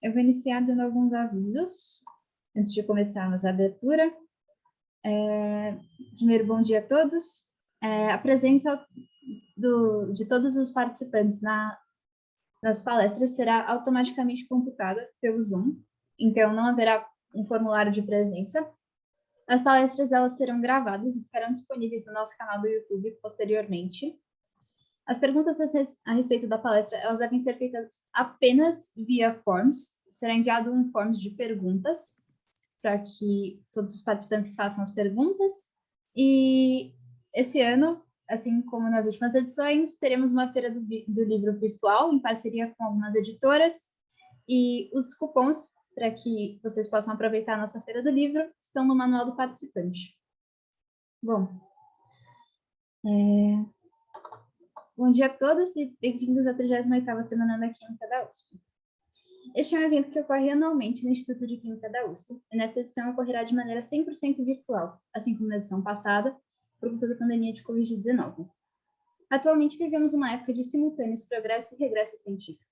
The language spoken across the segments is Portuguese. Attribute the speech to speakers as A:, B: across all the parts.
A: eu vou iniciar dando alguns avisos, antes de começarmos a abertura. Primeiro, bom dia a todos. A presença de todos os participantes nas palestras será automaticamente computada pelo Zoom, então não haverá um formulário de presença. As palestras elas serão gravadas e ficarão disponíveis no nosso canal do YouTube posteriormente. As perguntas a respeito da palestra elas devem ser feitas apenas via forms. Será enviado um forms de perguntas para que todos os participantes façam as perguntas. E esse ano, assim como nas últimas edições, teremos uma feira do livro virtual em parceria com algumas editoras. E os cupons para que vocês possam aproveitar a nossa feira do livro estão no manual do participante. Bom, bom dia a todos e bem-vindos à 38ª Semana da Química da USP. Este é um evento que ocorre anualmente no Instituto de Química da USP, e nesta edição ocorrerá de maneira 100% virtual, assim como na edição passada, por conta da pandemia de Covid-19. Atualmente vivemos uma época de simultâneos progresso e regresso científico.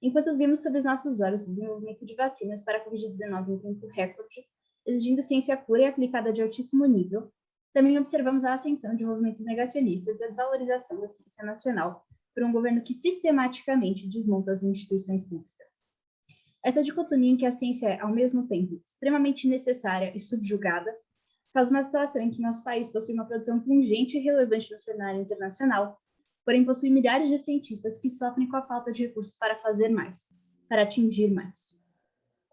A: Enquanto vimos sob os nossos olhos o desenvolvimento de vacinas para a Covid-19 em tempo recorde, exigindo ciência pura e aplicada de altíssimo nível, também observamos a ascensão de movimentos negacionistas e a desvalorização da ciência nacional por um governo que sistematicamente desmonta as instituições públicas. Essa dicotomia em que a ciência é, ao mesmo tempo, extremamente necessária e subjugada, causa uma situação em que nosso país possui uma produção pungente e relevante no cenário internacional, porém possui milhares de cientistas que sofrem com a falta de recursos para fazer mais, para atingir mais.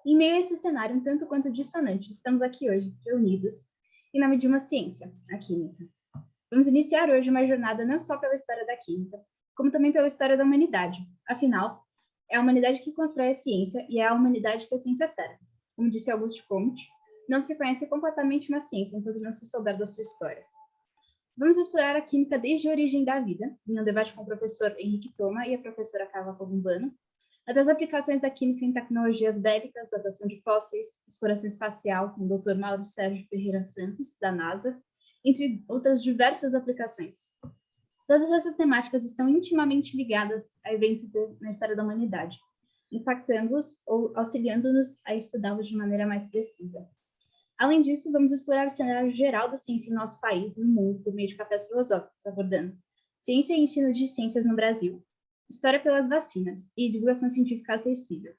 A: Em meio a esse cenário um tanto quanto dissonante, estamos aqui hoje, reunidos, em nome de uma ciência, a química. Vamos iniciar hoje uma jornada não só pela história da química, como também pela história da humanidade. Afinal, é a humanidade que constrói a ciência e é a humanidade que a ciência serve. Como disse Auguste Comte, não se conhece completamente uma ciência enquanto não se souber da sua história. Vamos explorar a química desde a origem da vida, em um debate com o professor Henrique Thoma e a professora Carla Columbano, até as aplicações da química em tecnologias bélicas, datação de fósseis, exploração espacial, com o Dr. Mauro Sérgio Ferreira Santos, da NASA, entre outras diversas aplicações. Todas essas temáticas estão intimamente ligadas a eventos na história da humanidade, impactando-os ou auxiliando-nos a estudá-los de maneira mais precisa. Além disso, vamos explorar o cenário geral da ciência em nosso país e no mundo por meio de cafés filosóficos, abordando ciência e ensino de ciências no Brasil, história pelas vacinas e divulgação científica acessível.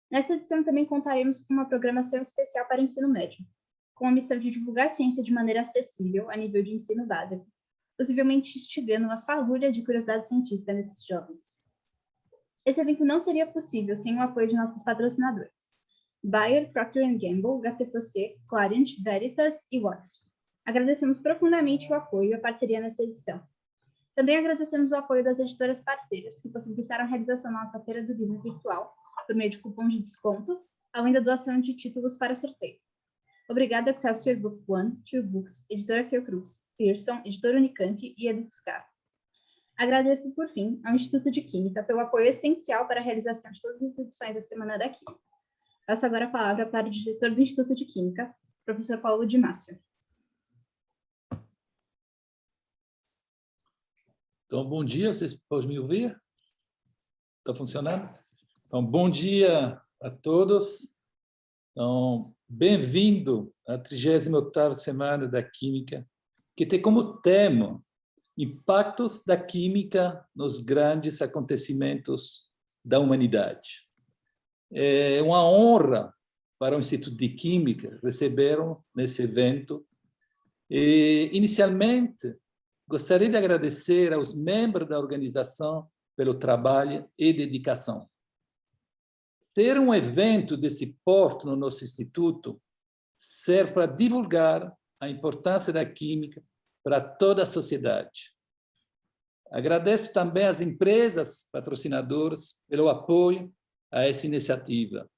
A: Nesta edição também contaremos com uma programação especial para o ensino médio, com a missão de divulgar a ciência de maneira acessível a nível de ensino básico, possivelmente instigando uma fagulha de curiosidade científica nesses jovens. Esse evento não seria possível sem o apoio de nossos patrocinadores: Bayer, Procter & Gamble, HTPC, Clariant, Veritas e Waters. Agradecemos profundamente o apoio e a parceria nesta edição. Também agradecemos o apoio das editoras parceiras, que possibilitaram a realização da nossa Feira do Livro virtual, por meio de cupons de desconto, além da doação de títulos para sorteio. Obrigada, Excelsior Book One, Two Books, Editora Fiocruz, Pearson, Editora Unicamp e Eduscar. Agradeço, por fim, ao Instituto de Química pelo apoio essencial para a realização de todas as edições da Semana da Química. Passo agora a palavra para o diretor do Instituto de Química, professor Paulo Di Másio.
B: Então, bom dia, vocês podem me ouvir? Está funcionando? Então, bom dia a todos. Então, bem-vindo à 38ª Semana da Química, que tem como tema impactos da química nos grandes acontecimentos da humanidade. É uma honra para o Instituto de Química receber nesse evento. E, inicialmente, gostaria de agradecer aos membros da organização pelo trabalho e dedicação. Ter um evento desse porte no nosso instituto serve para divulgar a importância da química para toda a sociedade. Agradeço também às empresas patrocinadoras pelo apoio a essa iniciativa.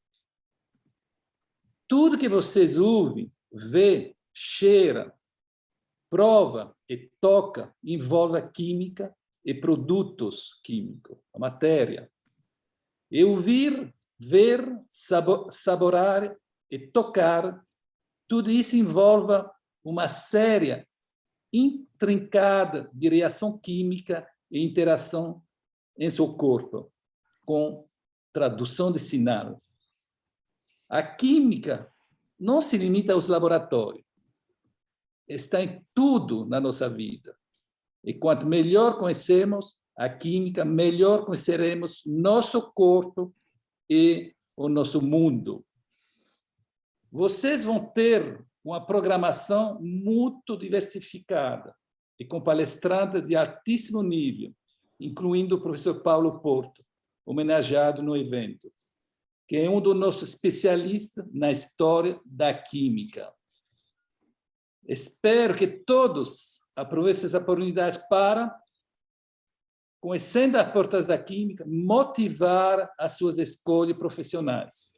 B: Tudo que vocês ouvem, vê, cheira, prova e toca envolve a química e produtos químicos, a matéria. E ouvir, ver, saborar e tocar, tudo isso envolve uma série intrincada de reação química e interação em seu corpo, com tradução de sinal. A química não se limita aos laboratórios. Está em tudo na nossa vida. E quanto melhor conhecemos a química, melhor conheceremos nosso corpo e o nosso mundo. Vocês vão ter uma programação muito diversificada e com palestrantes de altíssimo nível, incluindo o professor Paulo Porto, homenageado no evento, que é um dos nossos especialistas na história da química. Espero que todos aproveitem essa oportunidade para, conhecendo as portas da química, motivar as suas escolhas profissionais.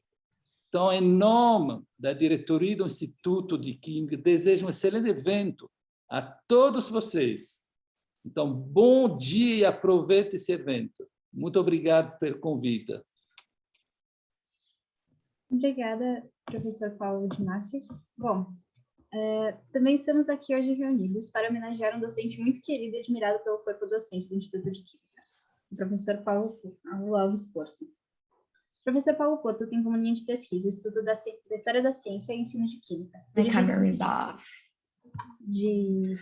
B: Então, em nome da diretoria do Instituto de Química, desejo um excelente evento a todos vocês. Então, bom dia e aproveite esse evento. Muito obrigado pelo convite.
A: Obrigada, professor Paulo de Márcio. Bom, também estamos aqui hoje reunidos para homenagear um docente muito querido e admirado pelo corpo docente do Instituto de Química, o professor Paulo Alves Porto. O professor Paulo Porto tem como linha de pesquisa o estudo da história da ciência e ensino de química.
C: My camera is off.
A: De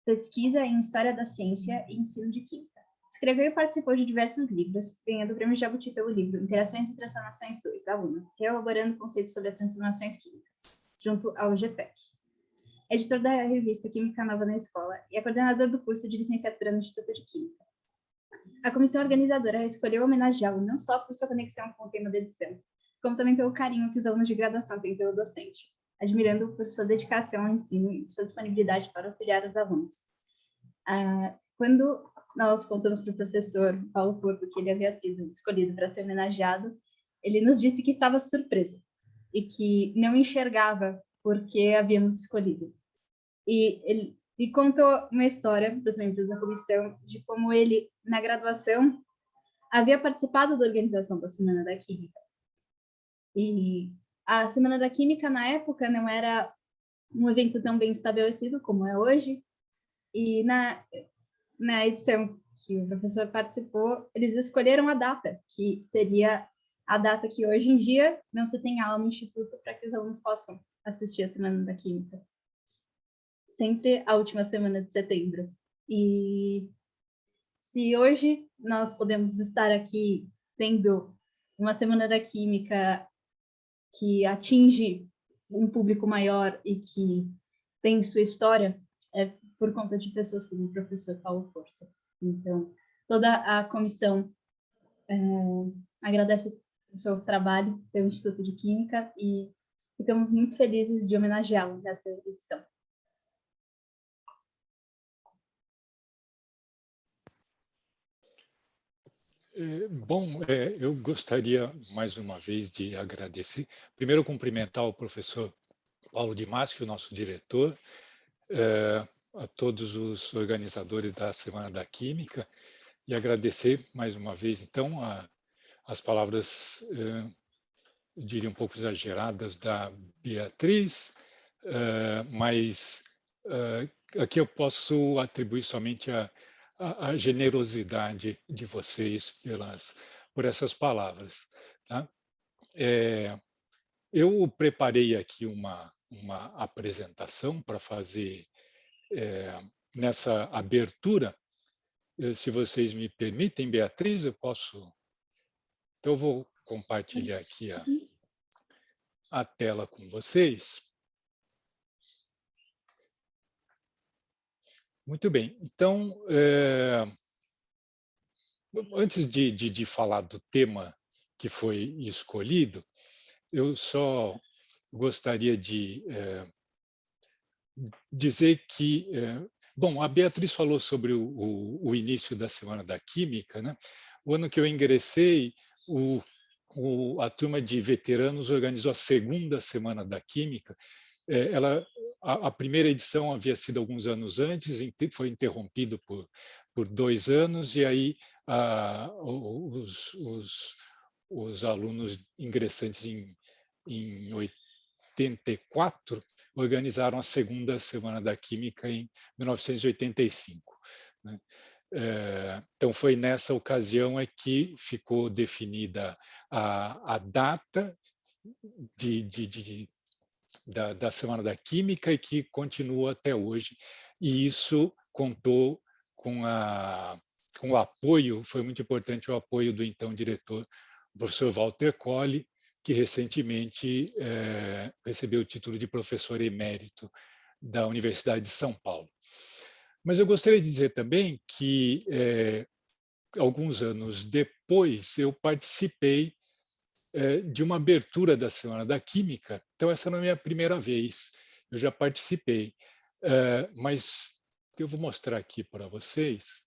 A: pesquisa em história da ciência e ensino de química. Escreveu e participou de diversos livros, ganhando o Prêmio Jabuti pelo livro Interações e Transformações 2, aluno, reelaborando conceitos sobre as transformações químicas, junto ao GPEC. É editor da revista Química Nova na Escola e é coordenador do curso de licenciatura no Instituto de Química. A comissão organizadora escolheu homenageá-lo não só por sua conexão com o tema da edição, como também pelo carinho que os alunos de graduação têm pelo docente, admirando-o por sua dedicação ao ensino e sua disponibilidade para auxiliar os alunos. Quando nós contamos para o professor Paulo Porto que ele havia sido escolhido para ser homenageado, ele nos disse que estava surpreso e que não enxergava por que havíamos escolhido. E ele contou uma história para os membros da comissão de como ele, na graduação, havia participado da organização da Semana da Química. E a Semana da Química, na época, não era um evento tão bem estabelecido como é hoje. E na edição que o professor participou, eles escolheram a data, que seria a data que hoje em dia não se tem aula no Instituto para que os alunos possam assistir a Semana da Química. Sempre a última semana de setembro. E se hoje nós podemos estar aqui tendo uma Semana da Química que atinge um público maior e que tem sua história, é por conta de pessoas como o professor Paulo Porto. Então, toda a comissão agradece o seu trabalho pelo Instituto de Química e ficamos muito felizes de homenageá-lo nessa edição.
D: Bom, eu gostaria mais uma vez de agradecer. Primeiro, cumprimentar o professor Paulo de Márcio, nosso diretor, a todos os organizadores da Semana da Química e agradecer mais uma vez, então, as palavras, eu diria um pouco exageradas, da Beatriz, mas aqui eu posso atribuir somente a generosidade de vocês por essas palavras. Tá? Eu preparei aqui uma apresentação para fazer nessa abertura. Se vocês me permitem, Beatriz, eu posso... Então, eu vou compartilhar aqui a tela com vocês. Muito bem. Então, antes de falar do tema que foi escolhido, eu só gostaria de dizer que... Bom, a Beatriz falou sobre o início da Semana da Química, né? O ano que eu ingressei, a turma de veteranos organizou a segunda Semana da Química. A primeira edição havia sido alguns anos antes, foi interrompido por 2 anos, e aí os alunos ingressantes em 84 organizaram a segunda Semana da Química em 1985. Né? Então, foi nessa ocasião que ficou definida a data da Semana da Química e que continua até hoje. E isso contou com o apoio, foi muito importante o apoio do então diretor, o professor Walter Colli, que recentemente recebeu o título de professor emérito da Universidade de São Paulo. Mas eu gostaria de dizer também que, alguns anos depois, eu participei de uma abertura da Semana da Química. Então, essa não é a minha primeira vez, eu já participei. Mas eu vou mostrar aqui para vocês.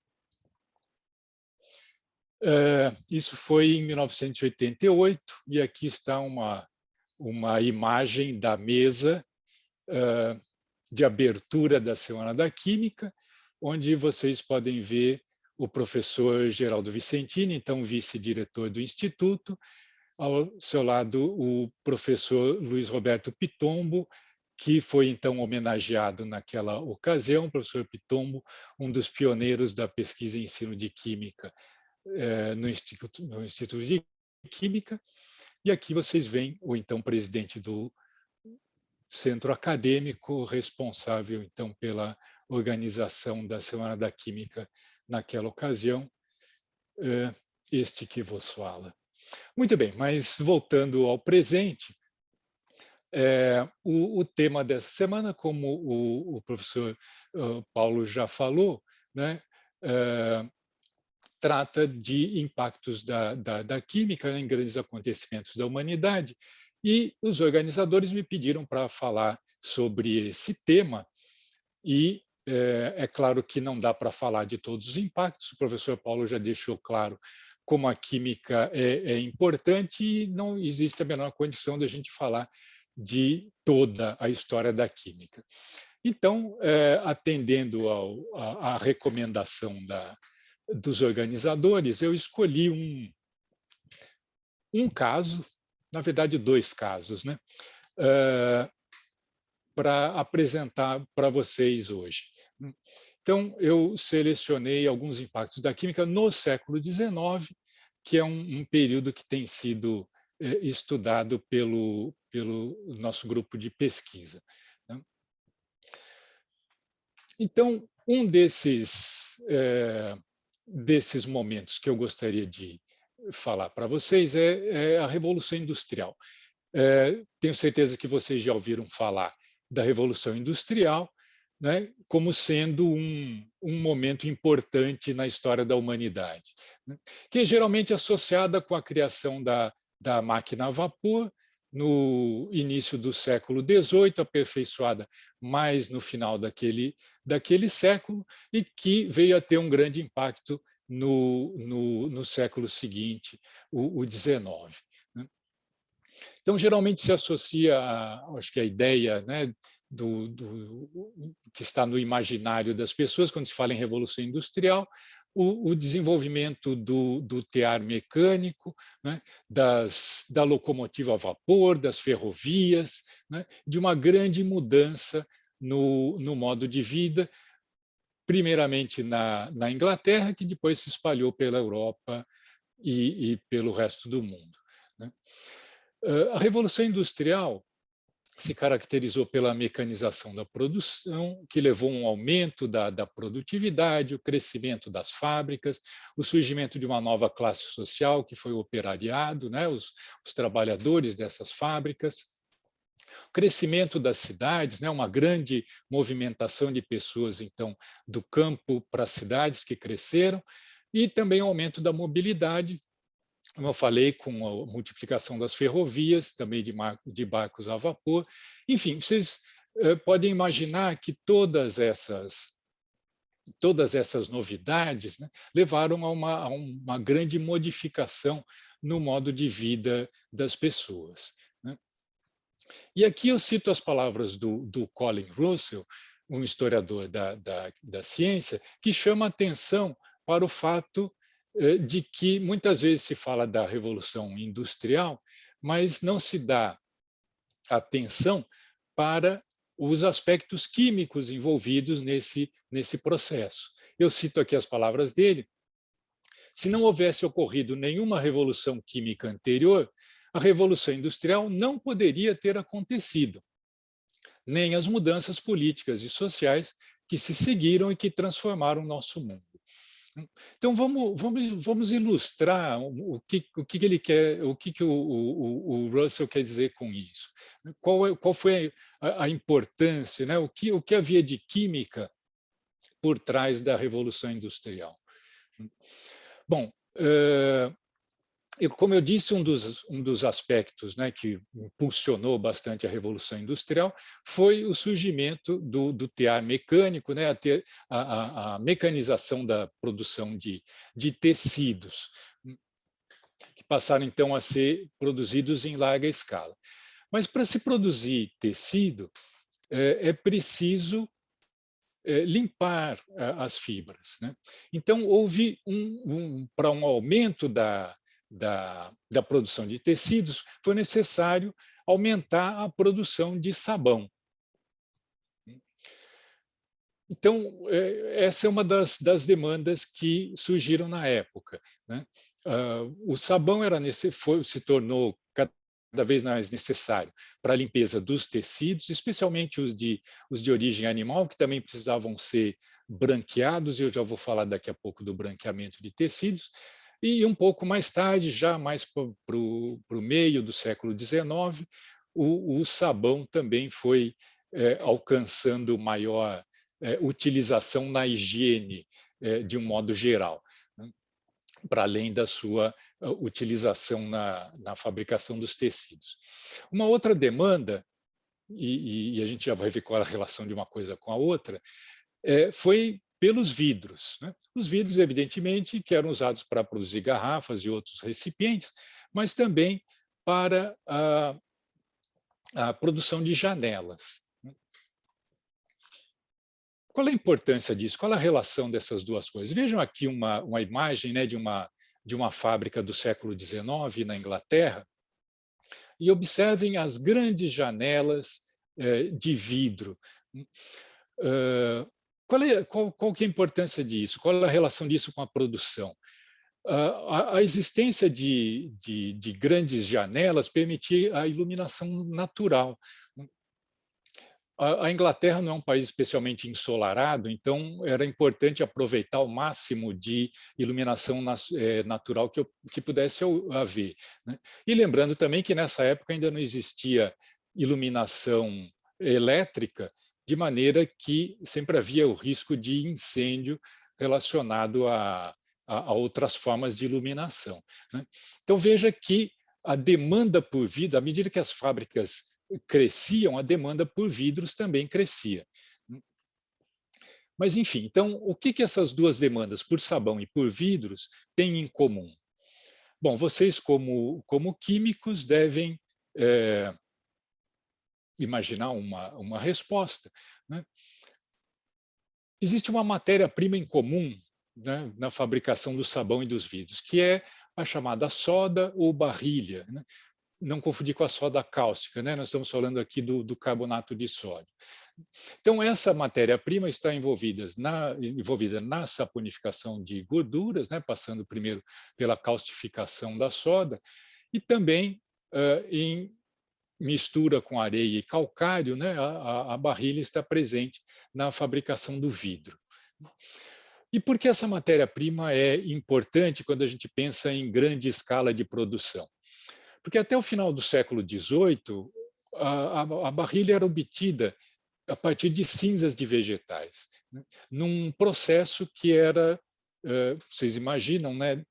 D: Isso foi em 1988, e aqui está uma imagem da mesa de abertura da Semana da Química, onde vocês podem ver o professor Geraldo Vicentini, então vice-diretor do Instituto, ao seu lado o professor Luiz Roberto Pitombo, que foi então homenageado naquela ocasião. O professor Pitombo, um dos pioneiros da pesquisa e ensino de Química no Instituto de Química. E aqui vocês veem o então presidente do centro acadêmico, responsável então pela organização da Semana da Química naquela ocasião, este que vos fala. Muito bem, mas voltando ao presente, o tema dessa semana, como o professor Paulo já falou, né, trata de impactos da química em grandes acontecimentos da humanidade, e os organizadores me pediram para falar sobre esse tema, e é claro que não dá para falar de todos os impactos. O professor Paulo já deixou claro como a química é importante, e não existe a menor condição de a gente falar de toda a história da química. Então, atendendo à recomendação dos organizadores, eu escolhi um caso, na verdade 2 casos, né, para apresentar para vocês hoje. Então, eu selecionei alguns impactos da química no século XIX, que é um período que tem sido estudado pelo nosso grupo de pesquisa, né? Então, um desses momentos que eu gostaria de falar para vocês é a Revolução Industrial. Tenho certeza que vocês já ouviram falar da Revolução Industrial, né, como sendo um momento importante na história da humanidade, né, que é geralmente associada com a criação da máquina a vapor no início do século XVIII, aperfeiçoada mais no final daquele século, e que veio a ter um grande impacto no século seguinte, o XIX. Né? Então, geralmente se associa, acho que a ideia, né, que está no imaginário das pessoas quando se fala em Revolução Industrial, o desenvolvimento do tear mecânico, né, da locomotiva a vapor, das ferrovias, né, de uma grande mudança no modo de vida, primeiramente na Inglaterra, que depois se espalhou pela Europa e pelo resto do mundo, né. A Revolução Industrial se caracterizou pela mecanização da produção, que levou a um aumento da produtividade, o crescimento das fábricas, o surgimento de uma nova classe social, que foi o operariado, né, os trabalhadores dessas fábricas, o crescimento das cidades, né, uma grande movimentação de pessoas, então, do campo para as cidades que cresceram, e também o aumento da mobilidade, como eu falei, com a multiplicação das ferrovias, também de barcos a vapor. Enfim, vocês podem imaginar que todas essas novidades, né, levaram a uma grande modificação no modo de vida das pessoas, né? E aqui eu cito as palavras do Colin Russell, um historiador da ciência, que chama atenção para o fato de que muitas vezes se fala da Revolução Industrial, mas não se dá atenção para os aspectos químicos envolvidos nesse processo. Eu cito aqui as palavras dele: se não houvesse ocorrido nenhuma revolução química anterior, a Revolução Industrial não poderia ter acontecido, nem as mudanças políticas e sociais que se seguiram e que transformaram o nosso mundo. Então, vamos ilustrar o que ele quer, o que o Russell quer dizer com isso. Qual foi a importância, né? O que havia de química por trás da Revolução Industrial. Bom, como eu disse, um dos aspectos, né, que impulsionou bastante a Revolução Industrial foi o surgimento do tear mecânico, né, a mecanização da produção de tecidos, que passaram então a ser produzidos em larga escala. Mas para se produzir tecido, é preciso limpar as fibras, né? Então, houve para um aumento da produção de tecidos, foi necessário aumentar a produção de sabão. Então, essa é uma das demandas que surgiram na época, né? O sabão se tornou cada vez mais necessário para a limpeza dos tecidos, especialmente os de origem animal, que também precisavam ser branqueados, e eu já vou falar daqui a pouco do branqueamento de tecidos. E um pouco mais tarde, já mais para o meio do século XIX, o sabão também foi alcançando maior utilização na higiene, de um modo geral, né? Para além da sua utilização na fabricação dos tecidos. Uma outra demanda, e a gente já vai ver qual é a relação de uma coisa com a outra, foi pelos vidros, né? Os vidros, evidentemente, que eram usados para produzir garrafas e outros recipientes, mas também para a produção de janelas. Qual é a importância disso? Qual é a relação dessas duas coisas? Vejam aqui uma imagem, né, de uma fábrica do século XIX na Inglaterra, e observem as grandes janelas de vidro. Qual que é a importância disso? Qual é a relação disso com a produção? A existência de grandes janelas permitia a iluminação natural. A Inglaterra não é um país especialmente ensolarado, então era importante aproveitar o máximo de iluminação natural que pudesse haver, né? E lembrando também que nessa época ainda não existia iluminação elétrica, de maneira que sempre havia o risco de incêndio relacionado a outras formas de iluminação, né? Então veja que a demanda por vidro, à medida que as fábricas cresciam, a demanda por vidros também crescia. Mas, enfim, então, o que essas duas demandas, por sabão e por vidros, têm em comum? Bom, vocês, como químicos, devem imaginar uma resposta, né? Existe uma matéria-prima em comum, né, na fabricação do sabão e dos vidros, que é a chamada soda ou barrilha, né? Não confundir com a soda cáustica, né? Nós estamos falando aqui do carbonato de sódio. Então, essa matéria-prima está envolvida na saponificação de gorduras, né? Passando primeiro pela caustificação da soda, e também em mistura com areia e calcário, né? A barrilha está presente na fabricação do vidro. E por que essa matéria-prima é importante quando a gente pensa em grande escala de produção? Porque até o final do século XVIII, a barrilha era obtida a partir de cinzas de vegetais, né? Num processo que era, vocês imaginam, né?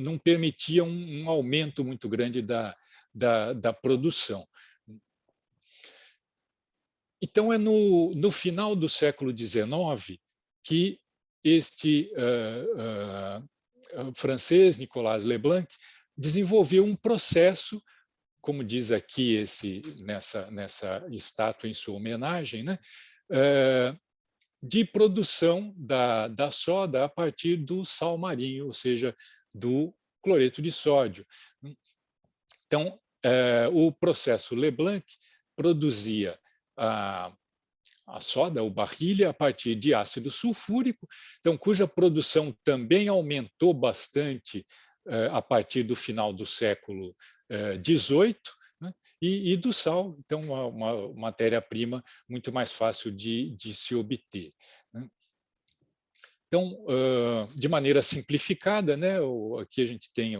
D: Não permitia um aumento muito grande da produção. Então, é no final do século XIX que este francês, Nicolas Leblanc, desenvolveu um processo, como diz aqui nessa estátua em sua homenagem, né, de produção da soda a partir do sal marinho, ou seja, do cloreto de sódio. Então, o processo Leblanc produzia a soda, ou barrilha, a partir de ácido sulfúrico, então, cuja produção também aumentou bastante a partir do final do século XVIII, né, e do sal, então uma matéria-prima muito mais fácil de se obter, né. Então, de maneira simplificada, né, aqui a gente tem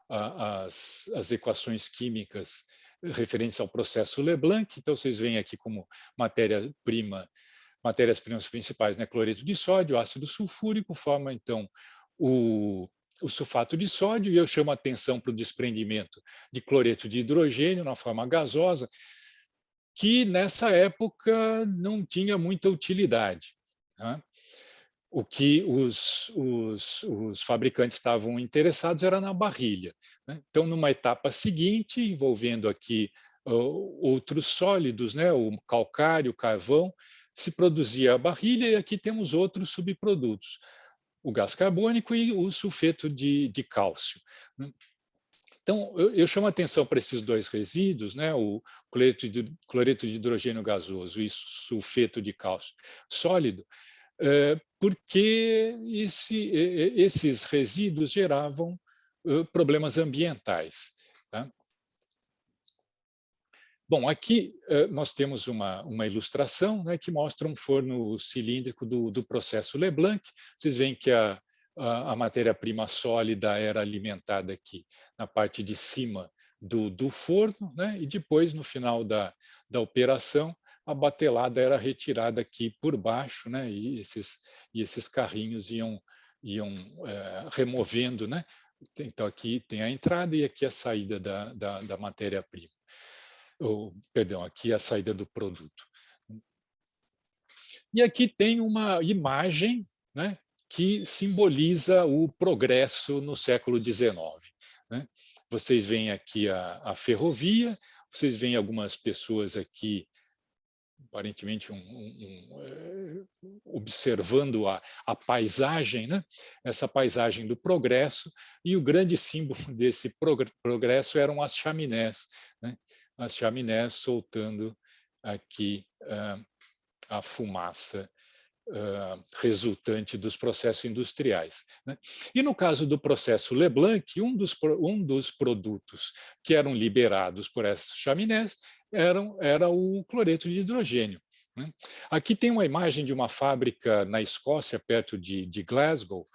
D: as equações químicas referentes ao processo Leblanc. Então, vocês veem aqui como matérias-primas principais, né, cloreto de sódio, ácido sulfúrico, forma, então, o sulfato de sódio, e eu chamo a atenção para o desprendimento de cloreto de hidrogênio na forma gasosa, que nessa época não tinha muita utilidade, né? O que os fabricantes estavam interessados era na barrilha, né? Então, numa etapa seguinte, envolvendo aqui outros sólidos, né, o calcário, o carvão, se produzia a barrilha, e aqui temos outros subprodutos, o gás carbônico e o sulfeto de cálcio, né? Então, eu chamo a atenção para esses dois resíduos, né, o cloreto de hidrogênio gasoso e sulfeto de cálcio sólido, porque esses resíduos geravam problemas ambientais, tá? Bom, aqui nós temos uma ilustração, né, que mostra um forno cilíndrico do processo Leblanc. Vocês veem que a matéria-prima sólida era alimentada aqui na parte de cima do forno, né, e depois, no final da operação, a batelada era retirada aqui por baixo, né, e esses carrinhos iam removendo, né? Então, aqui tem a entrada e aqui a saída da matéria-prima. Perdão, aqui a saída do produto. E aqui tem uma imagem, né, que simboliza o progresso no século XIX, né? Vocês veem aqui a ferrovia, vocês veem algumas pessoas aqui, aparentemente observando a paisagem, né? Essa paisagem do progresso, e o grande símbolo desse progresso eram as chaminés, né? As chaminés soltando aqui a fumaça resultante dos processos industriais, né? E no caso do processo Leblanc, um dos produtos que eram liberados por essas chaminés era o cloreto de hidrogênio, né? Aqui tem uma imagem de uma fábrica na Escócia, perto de Glasgow,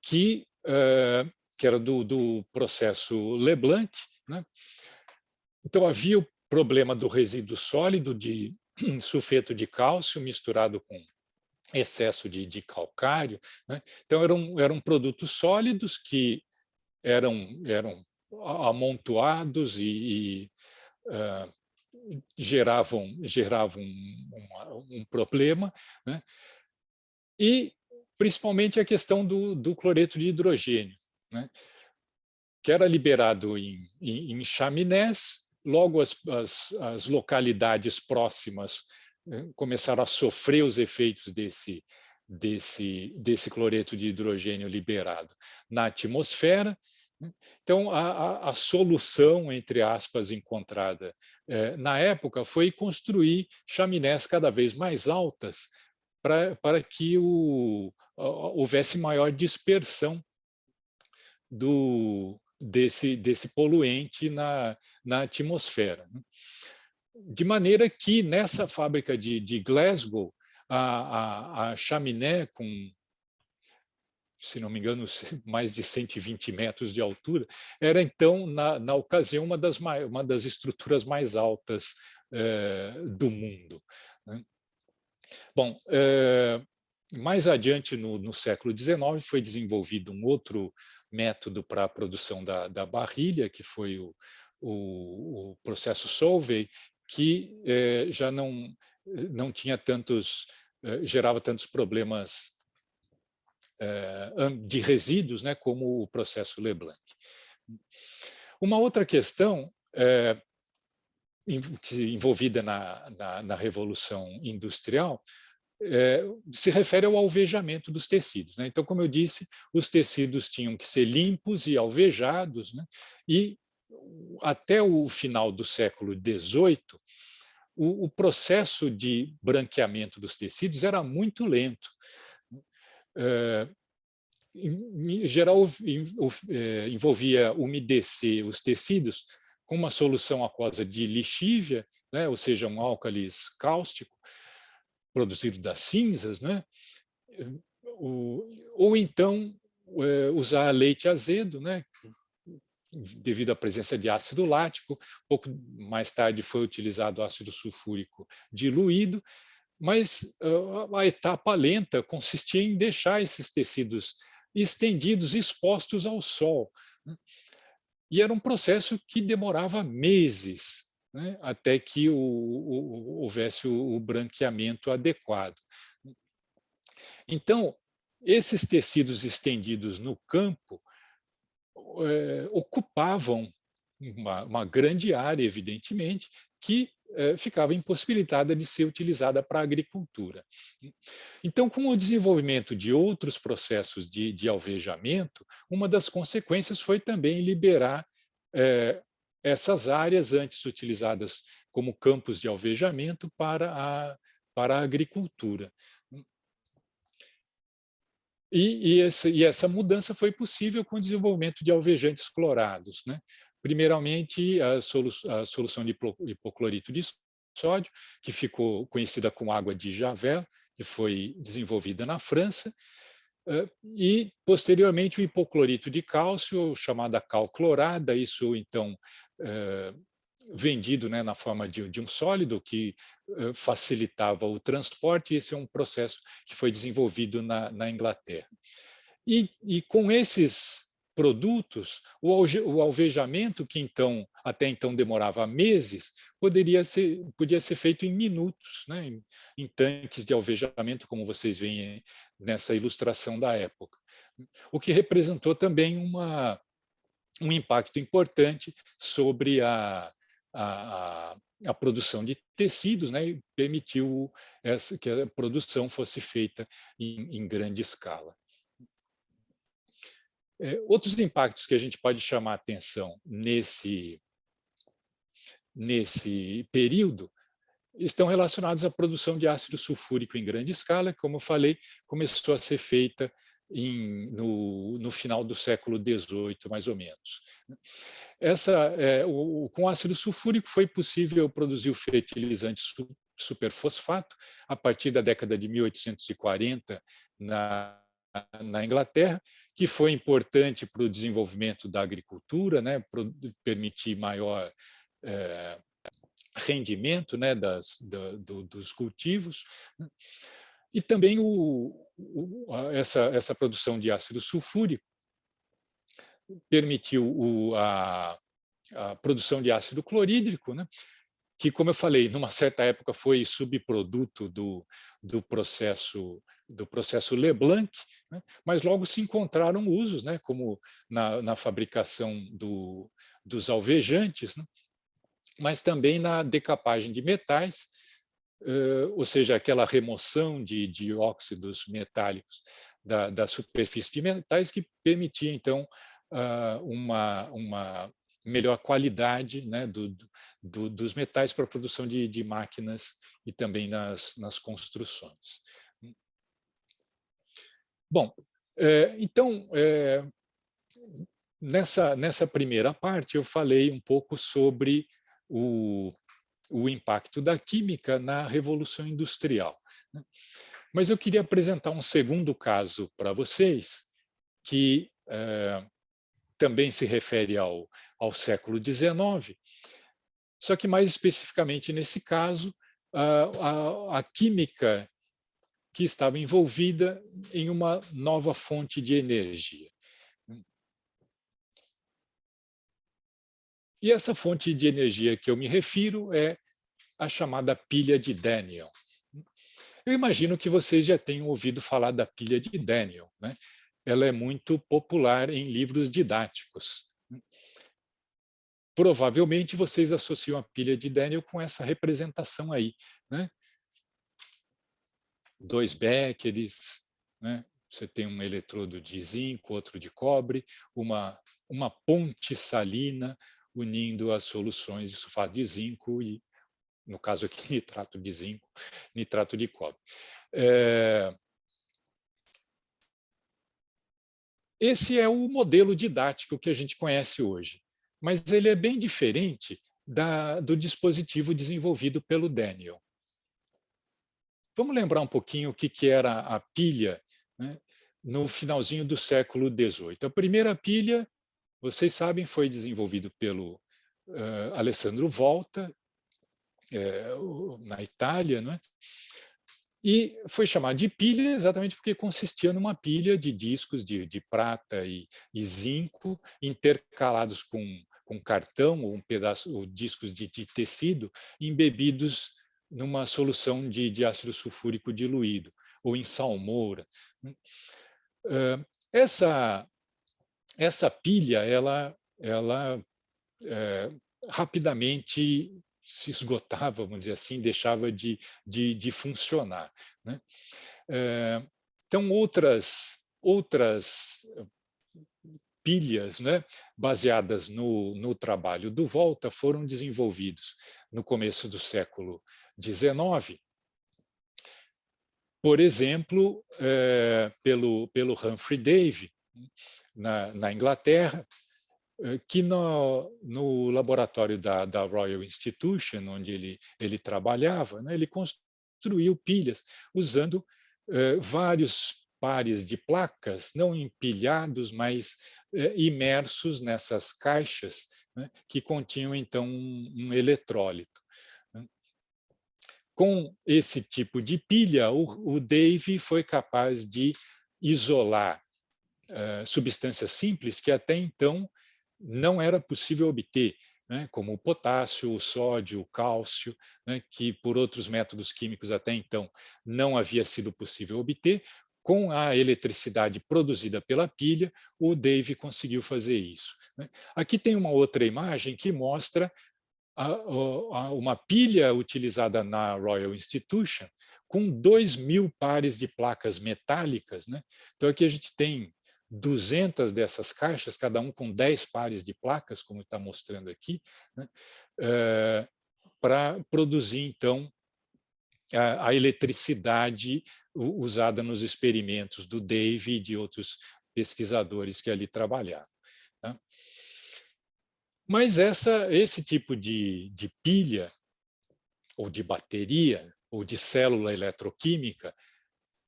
D: que era do processo Leblanc, né? Então, havia o problema do resíduo sólido de sulfeto de cálcio misturado com excesso de calcário, né? Então, eram produtos sólidos que eram amontoados e geravam um problema, né? E, principalmente, a questão do cloreto de hidrogênio, né, que era liberado em chaminés. Logo, as localidades próximas começaram a sofrer os efeitos desse cloreto de hidrogênio liberado na atmosfera. Então, a solução, entre aspas, encontrada na época foi construir chaminés cada vez mais altas para que houvesse maior dispersão desse poluente na atmosfera. De maneira que, nessa fábrica de Glasgow, a chaminé, com, se não me engano, mais de 120 metros de altura, era, então, na ocasião, uma das estruturas mais altas do mundo, né? Bom, mais adiante, no século XIX, foi desenvolvido um outro método para a produção da barrilha, que foi o processo Solvay, que já não tinha gerava tantos problemas de resíduos, né, como o processo Leblanc. Uma outra questão envolvida na Revolução Industrial se refere ao alvejamento dos tecidos, né? Então, como eu disse, os tecidos tinham que ser limpos e alvejados, né? E até o final do século XVIII, o processo de branqueamento dos tecidos era muito lento. em geral, envolvia umedecer os tecidos com uma solução aquosa de lixívia, né, ou seja, um álcalis cáustico produzido das cinzas, né, ou então usar leite azedo, né, devido à presença de ácido lático. Pouco mais tarde foi utilizado ácido sulfúrico diluído, mas a etapa lenta consistia em deixar esses tecidos estendidos, expostos ao sol, né? E era um processo que demorava meses, né, até que houvesse o branqueamento adequado. Então, esses tecidos estendidos no campo ocupavam uma grande área, evidentemente, que ficava impossibilitada de ser utilizada para a agricultura. Então, com o desenvolvimento de outros processos de alvejamento, uma das consequências foi também liberar essas áreas antes utilizadas como campos de alvejamento para a agricultura. E essa mudança foi possível com o desenvolvimento de alvejantes clorados, né? Primeiramente, a solução de hipoclorito de sódio, que ficou conhecida como água de Javel, que foi desenvolvida na França, e, posteriormente, o hipoclorito de cálcio, chamada cal clorada, isso, então, vendido, né, na forma de um sólido que facilitava o transporte. Esse é um processo que foi desenvolvido na Inglaterra. E com esses produtos, o alvejamento, que até então demorava meses, podia ser feito em minutos, né, em tanques de alvejamento, como vocês veem nessa ilustração da época. O que representou também um impacto importante sobre a produção de tecidos, né, e permitiu que a produção fosse feita em grande escala. Outros impactos que a gente pode chamar a atenção nesse período estão relacionados à produção de ácido sulfúrico em grande escala, que, como eu falei, começou a ser feita no final do século XVIII, mais ou menos. Com ácido sulfúrico foi possível produzir o fertilizante superfosfato a partir da década de 1840 na Inglaterra, que foi importante para o desenvolvimento da agricultura, né, permitir maior rendimento, né, dos cultivos. E também essa produção de ácido sulfúrico permitiu a produção de ácido clorídrico, né, que, como eu falei, numa certa época foi subproduto do processo Leblanc, né, mas logo se encontraram usos, né, como na fabricação dos alvejantes, né, mas também na decapagem de metais, ou seja, aquela remoção de óxidos metálicos da superfície de metais, que permitia, então, uma melhor qualidade, né, dos metais para a produção de máquinas e também nas construções. Bom, então, nessa primeira parte, eu falei um pouco sobre o impacto da química na Revolução Industrial, né? Mas eu queria apresentar um segundo caso para vocês, que também se refere ao século XIX, só que mais especificamente nesse caso, a química que estava envolvida em uma nova fonte de energia. E essa fonte de energia que eu me refiro é a chamada pilha de Daniel. Eu imagino que vocês já tenham ouvido falar da pilha de Daniel, né? Ela é muito popular em livros didáticos. Provavelmente vocês associam a pilha de Daniel com essa representação aí, né? 2 béqueres, né? Você tem um eletrodo de zinco, outro de cobre, uma ponte salina unindo as soluções de sulfato de zinco e, no caso aqui, nitrato de zinco, nitrato de cobre. esse é o modelo didático que a gente conhece hoje, mas ele é bem diferente do dispositivo desenvolvido pelo Daniel. Vamos lembrar um pouquinho o que era a pilha, né, no finalzinho do século XVIII. A primeira pilha, vocês sabem, foi desenvolvido pelo Alessandro Volta, na Itália, né? E foi chamado de pilha exatamente porque consistia numa pilha de discos de prata e zinco intercalados com cartão ou ou discos de tecido embebidos numa solução de ácido sulfúrico diluído ou em salmoura. Essa pilha, ela rapidamente se esgotava, vamos dizer assim, deixava de funcionar, né? Então, outras pilhas, né, baseadas no trabalho do Volta foram desenvolvidos no começo do século XIX, por exemplo, pelo Humphrey Davy, na Inglaterra, que no laboratório da Royal Institution, onde ele trabalhava, né, ele construiu pilhas usando vários pares de placas, não empilhados, mas imersos nessas caixas, né, que continham, então, um eletrólito. Né. Com esse tipo de pilha, o Davy foi capaz de isolar substâncias simples que até então não era possível obter, né, como o potássio, o sódio, o cálcio, né, que por outros métodos químicos até então não havia sido possível obter. Com a eletricidade produzida pela pilha, o Davy conseguiu fazer isso, né. Aqui tem uma outra imagem que mostra uma pilha utilizada na Royal Institution com 2.000 pares de placas metálicas, né. Então aqui a gente tem 200 dessas caixas, cada um com 10 pares de placas, como está mostrando aqui, né, para produzir, então, a eletricidade usada nos experimentos do Davy e de outros pesquisadores que ali trabalharam. Tá? Mas esse tipo de pilha, ou de bateria, ou de célula eletroquímica,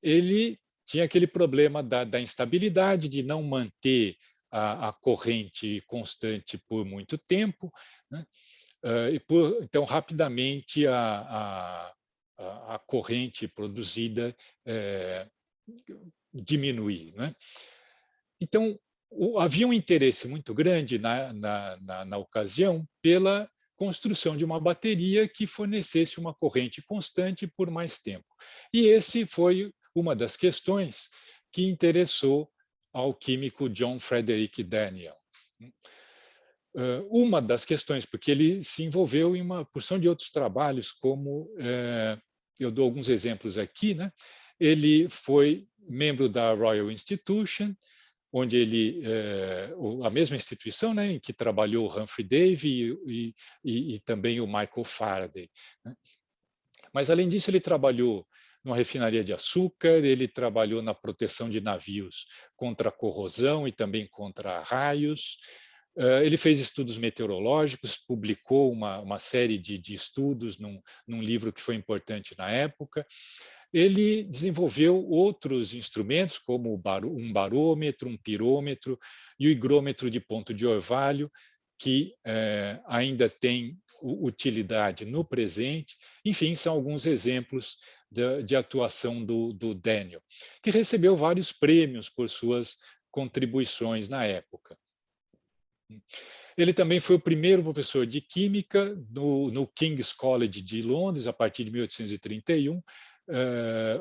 D: ele tinha aquele problema da instabilidade, de não manter a corrente constante por muito tempo, né? Então, rapidamente, a corrente produzida diminuir, né? Então, havia um interesse muito grande na ocasião pela construção de uma bateria que fornecesse uma corrente constante por mais tempo. E esse foi uma das questões que interessou ao químico John Frederick Daniel. Uma das questões, porque ele se envolveu em uma porção de outros trabalhos, como eu dou alguns exemplos aqui, né? Ele foi membro da Royal Institution, onde a mesma instituição, né, em que trabalhou o Humphrey Davy e também o Michael Faraday, né? Mas, além disso, ele trabalhou numa refinaria de açúcar, ele trabalhou na proteção de navios contra a corrosão e também contra raios. Ele fez estudos meteorológicos, publicou uma série de estudos num livro que foi importante na época. Ele desenvolveu outros instrumentos, como um barômetro, um pirômetro e o higrômetro de ponto de orvalho, que ainda tem utilidade no presente. Enfim, são alguns exemplos de atuação do Daniel, que recebeu vários prêmios por suas contribuições na época. Ele também foi o primeiro professor de química no King's College de Londres, a partir de 1831.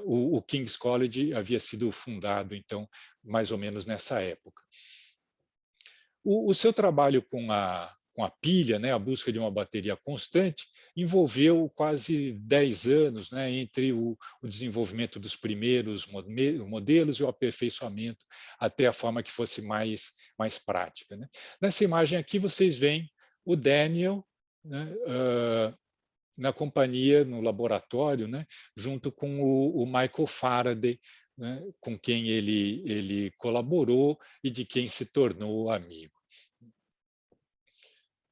D: O King's College havia sido fundado, então, mais ou menos nessa época. O seu trabalho com a pilha, né, a busca de uma bateria constante, envolveu quase 10 anos, né, entre o desenvolvimento dos primeiros modelos e o aperfeiçoamento até a forma que fosse mais prática, né. Nessa imagem aqui vocês veem o Daniel, né, na companhia, no laboratório, né, junto com o Michael Faraday, né, com quem ele colaborou e de quem se tornou amigo.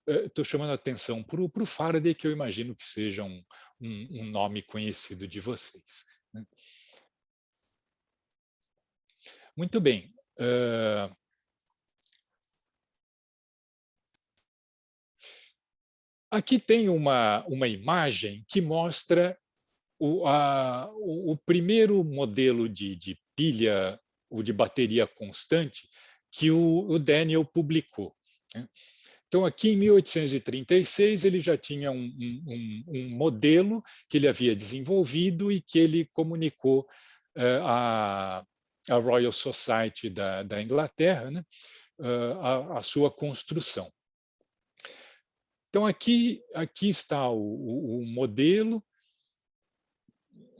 D: Estou chamando a atenção para o Faraday, que eu imagino que seja um nome conhecido de vocês, né? Muito bem. Aqui tem uma imagem que mostra o primeiro modelo de pilha ou de bateria constante que o Daniel publicou, né? Então, aqui em 1836, ele já tinha um modelo que ele havia desenvolvido e que ele comunicou à Royal Society da Inglaterra, né, a sua construção. Então, aqui está o modelo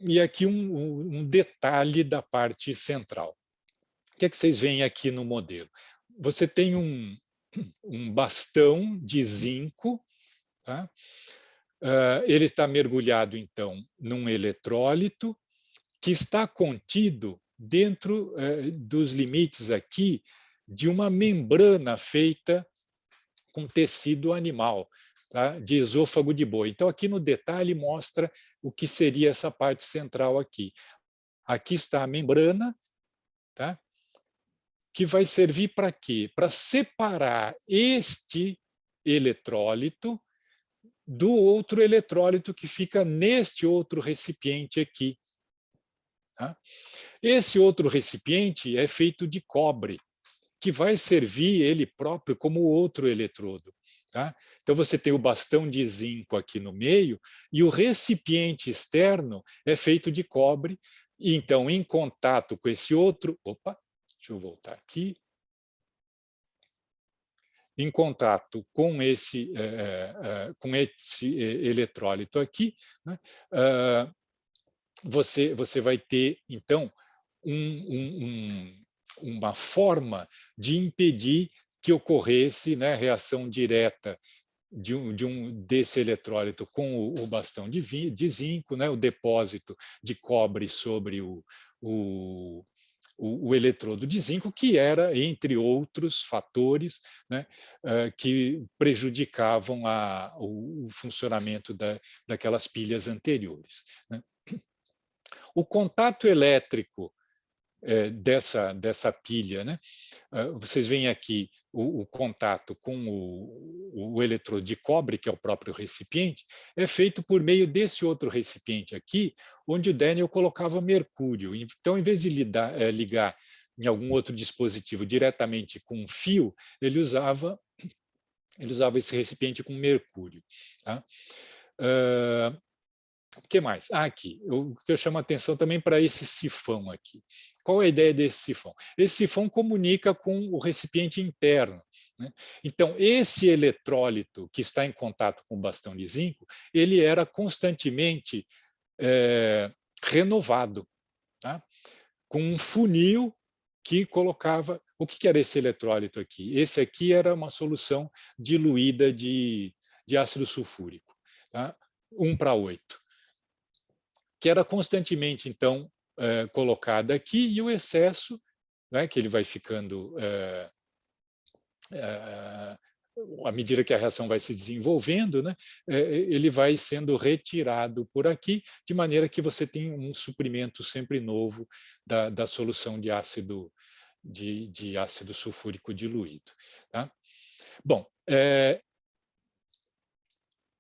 D: e aqui um detalhe da parte central. O que é que vocês veem aqui no modelo? Você tem um bastão de zinco, tá? Ele está mergulhado, então, num eletrólito que está contido dentro dos limites aqui de uma membrana feita com tecido animal, tá? De esôfago de boi. Então, aqui no detalhe mostra o que seria essa parte central aqui. Aqui está a membrana, tá? Que vai servir para quê? Para separar este eletrólito do outro eletrólito que fica neste outro recipiente aqui, tá? Esse outro recipiente é feito de cobre, que vai servir ele próprio como outro eletrodo, tá? Então, você tem o bastão de zinco aqui no meio e o recipiente externo é feito de cobre. E, então, em contato com esse outro... Opa, deixa eu voltar aqui. Em contato com esse eletrólito aqui, né, você vai ter, então, uma forma de impedir que ocorresse, né, reação direta desse eletrólito com o bastão de zinco, né, o depósito de cobre sobre o eletrodo de zinco, que era, entre outros fatores, né, que prejudicavam o funcionamento daquelas pilhas anteriores, né. O contato elétrico dessa pilha, né? Vocês veem aqui o contato com o eletrodo de cobre, que é o próprio recipiente, é feito por meio desse outro recipiente aqui, onde o Daniel colocava mercúrio. Então, em vez de ligar em algum outro dispositivo diretamente com um fio, ele usava esse recipiente com mercúrio, tá? O que mais? Aqui, o que eu chamo a atenção também para esse sifão aqui. Qual é a ideia desse sifão? Esse sifão comunica com o recipiente interno, né? Então, esse eletrólito que está em contato com o bastão de zinco, ele era constantemente renovado, tá? Com um funil que colocava... O que era esse eletrólito aqui? Esse aqui era uma solução diluída de ácido sulfúrico, tá? 1:8. Que era constantemente, então, colocada aqui, e o excesso, né, que ele vai ficando, à medida que a reação vai se desenvolvendo, né, ele vai sendo retirado por aqui, de maneira que você tem um suprimento sempre novo da solução de ácido sulfúrico diluído, tá? Bom,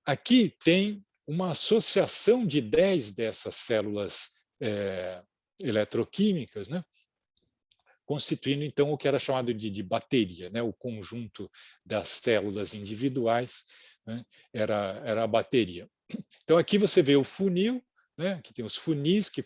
D: aqui tem uma associação de 10 dessas células eletroquímicas, né, constituindo, então, o que era chamado de bateria, né, o conjunto das células individuais, né, era a bateria. Então, aqui você vê o funil, né, que tem os funis que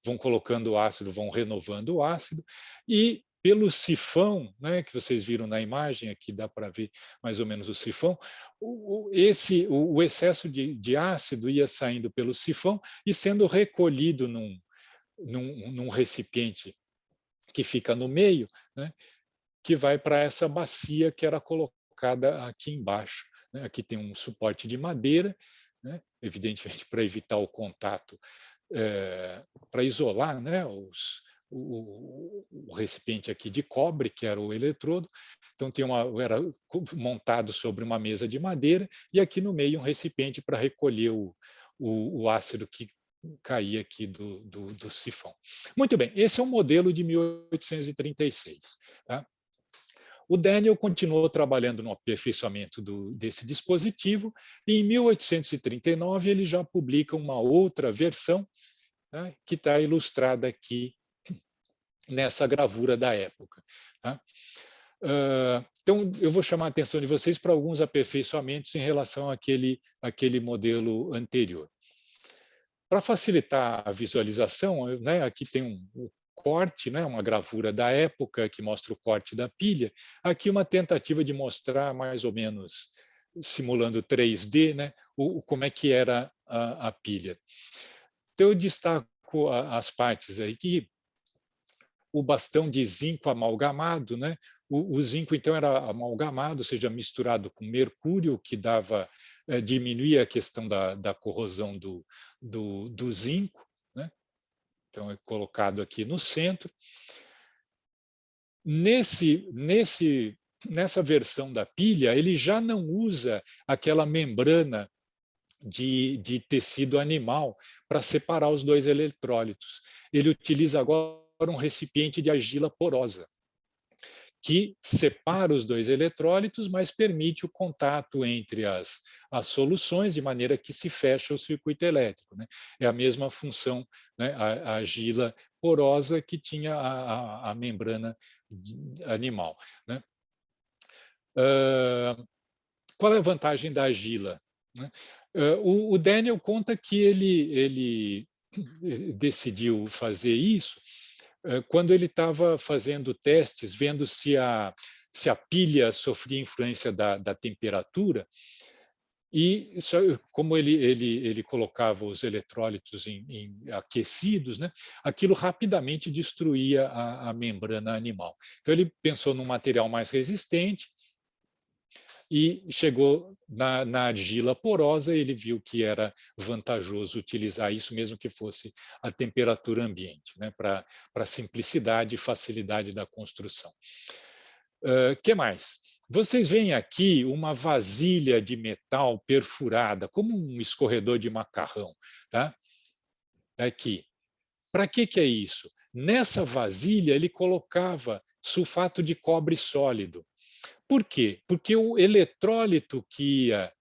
D: vão colocando o ácido, vão renovando o ácido, e pelo sifão, né, que vocês viram na imagem, aqui dá para ver mais ou menos o sifão, o excesso de ácido ia saindo pelo sifão e sendo recolhido num recipiente que fica no meio, né, que vai para essa bacia que era colocada aqui embaixo, né. Aqui tem um suporte de madeira, né, evidentemente para evitar o contato para isolar, né, o recipiente aqui de cobre, que era o eletrodo. Então, era montado sobre uma mesa de madeira, e aqui no meio um recipiente para recolher o ácido que caía aqui do sifão. Muito bem, esse é o modelo de 1836. Tá? O Daniel continuou trabalhando no aperfeiçoamento desse dispositivo, e em 1839 ele já publica uma outra versão, né, que está ilustrada aqui nessa gravura da época. Tá? Então, eu vou chamar a atenção de vocês para alguns aperfeiçoamentos em relação àquele modelo anterior. Para facilitar a visualização, né, aqui tem um corte, né, uma gravura da época que mostra o corte da pilha. Aqui uma tentativa de mostrar mais ou menos, simulando 3D, né, como é que era a pilha. Então, eu destaco as partes aí que o bastão de zinco amalgamado, né? O zinco, então, era amalgamado, ou seja, misturado com mercúrio, que diminuía a questão da corrosão do zinco, né? Então, é colocado aqui no centro. Nessa versão da pilha, ele já não usa aquela membrana de tecido animal para separar os dois eletrólitos. Ele utiliza agora um recipiente de argila porosa, que separa os dois eletrólitos, mas permite o contato entre as soluções, de maneira que se fecha o circuito elétrico. Né? É a mesma função, né? A argila porosa que tinha a membrana animal. Né? Qual é a vantagem da argila? Né? O Daniel conta que ele decidiu fazer isso quando ele estava fazendo testes, vendo se a pilha sofria influência da temperatura, e como ele colocava os eletrólitos aquecidos, né, aquilo rapidamente destruía a membrana animal. Então ele pensou num material mais resistente, e chegou na argila porosa, ele viu que era vantajoso utilizar isso, mesmo que fosse a temperatura ambiente, né, para simplicidade e facilidade da construção. Que mais? Vocês veem aqui uma vasilha de metal perfurada, como um escorredor de macarrão. Tá? Aqui. Para que é isso? Nessa vasilha, ele colocava sulfato de cobre sólido. Por quê? Porque o eletrólito que ia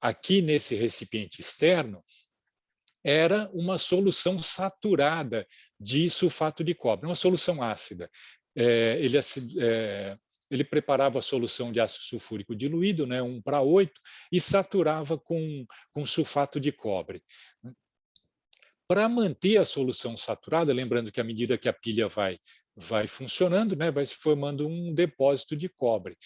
D: aqui nesse recipiente externo era uma solução saturada de sulfato de cobre, uma solução ácida. Ele preparava a solução de ácido sulfúrico diluído, né, 1:8, e saturava com sulfato de cobre. Para manter a solução saturada, lembrando que à medida que a pilha vai funcionando, né, vai se formando um depósito de cobre.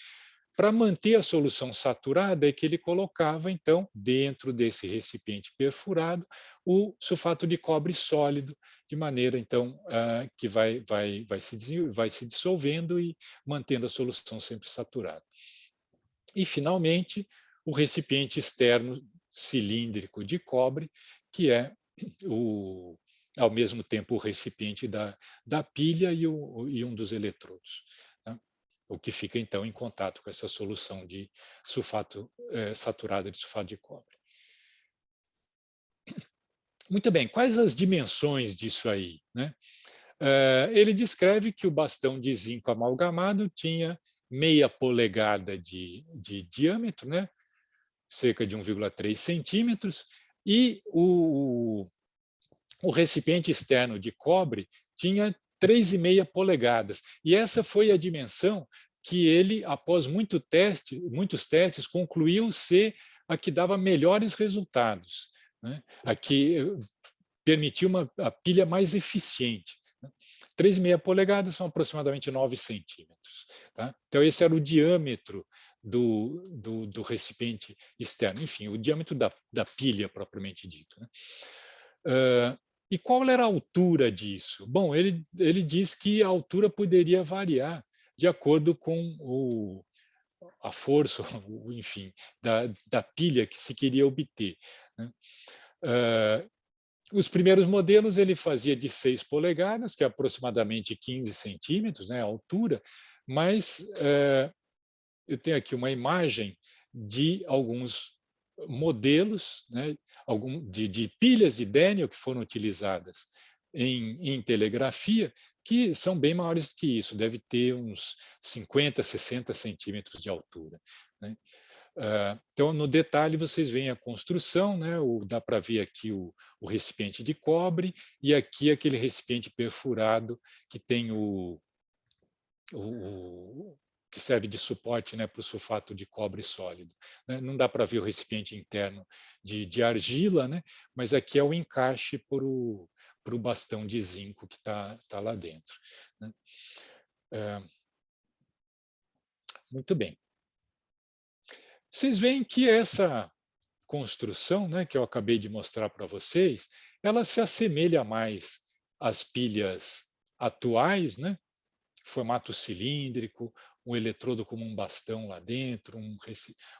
D: Para manter a solução saturada é que ele colocava, então, dentro desse recipiente perfurado, o sulfato de cobre sólido, de maneira, então, que vai se dissolvendo e mantendo a solução sempre saturada. E, finalmente, o recipiente externo cilíndrico de cobre, que é ao mesmo tempo o recipiente da pilha e um dos eletrodos. Né? O que fica, então, em contato com essa solução de sulfato saturada de sulfato de cobre. Muito bem, quais as dimensões disso aí? Né? Ele descreve que o bastão de zinco amalgamado tinha meia polegada de diâmetro, né? Cerca de 1,3 centímetros, e o recipiente externo de cobre tinha 3,5 polegadas. E essa foi a dimensão que ele, após muitos testes, concluiu ser a que dava melhores resultados, né? A que permitiu a pilha mais eficiente. 3,5 polegadas são aproximadamente 9 centímetros. Tá? Então, esse era o diâmetro do recipiente externo, enfim, o diâmetro da pilha propriamente dito. Né? E qual era a altura disso? Bom, ele diz que a altura poderia variar de acordo com a força, enfim, da pilha que se queria obter. Né? Os primeiros modelos ele fazia de 6 polegadas, que é aproximadamente 15 centímetros, né, a altura, mas eu tenho aqui uma imagem de alguns modelos, né, de pilhas de Daniell que foram utilizadas em telegrafia, que são bem maiores que isso, deve ter uns 50, 60 centímetros de altura, né? Então, no detalhe, vocês veem a construção, né? Dá para ver aqui o recipiente de cobre e aqui aquele recipiente perfurado que tem que serve de suporte, né, para o sulfato de cobre sólido, né? Não dá para ver o recipiente interno de argila, né? Mas aqui é o encaixe para o bastão de zinco que está lá dentro, né? Muito bem. Vocês veem que essa construção, né, que eu acabei de mostrar para vocês, ela se assemelha mais às pilhas atuais, né? Formato cilíndrico, um eletrodo como um bastão lá dentro, um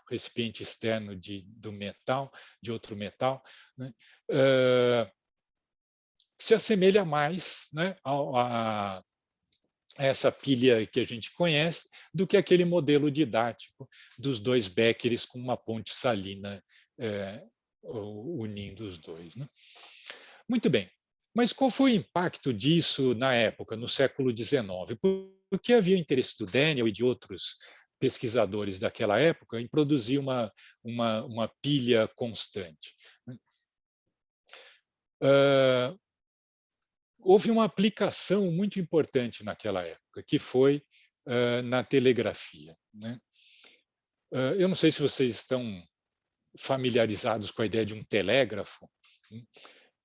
D: recipiente externo do metal, de outro metal, né? Se assemelha mais, né, a essa pilha que a gente conhece do que aquele modelo didático dos 2 béqueres com uma ponte salina unindo os dois, né? Muito bem. Mas qual foi o impacto disso na época, no século XIX? Por que havia interesse do Daniell e de outros pesquisadores daquela época em produzir uma pilha constante? Houve uma aplicação muito importante naquela época, que foi na telegrafia, né? Eu não sei se vocês estão familiarizados com a ideia de um telégrafo. Em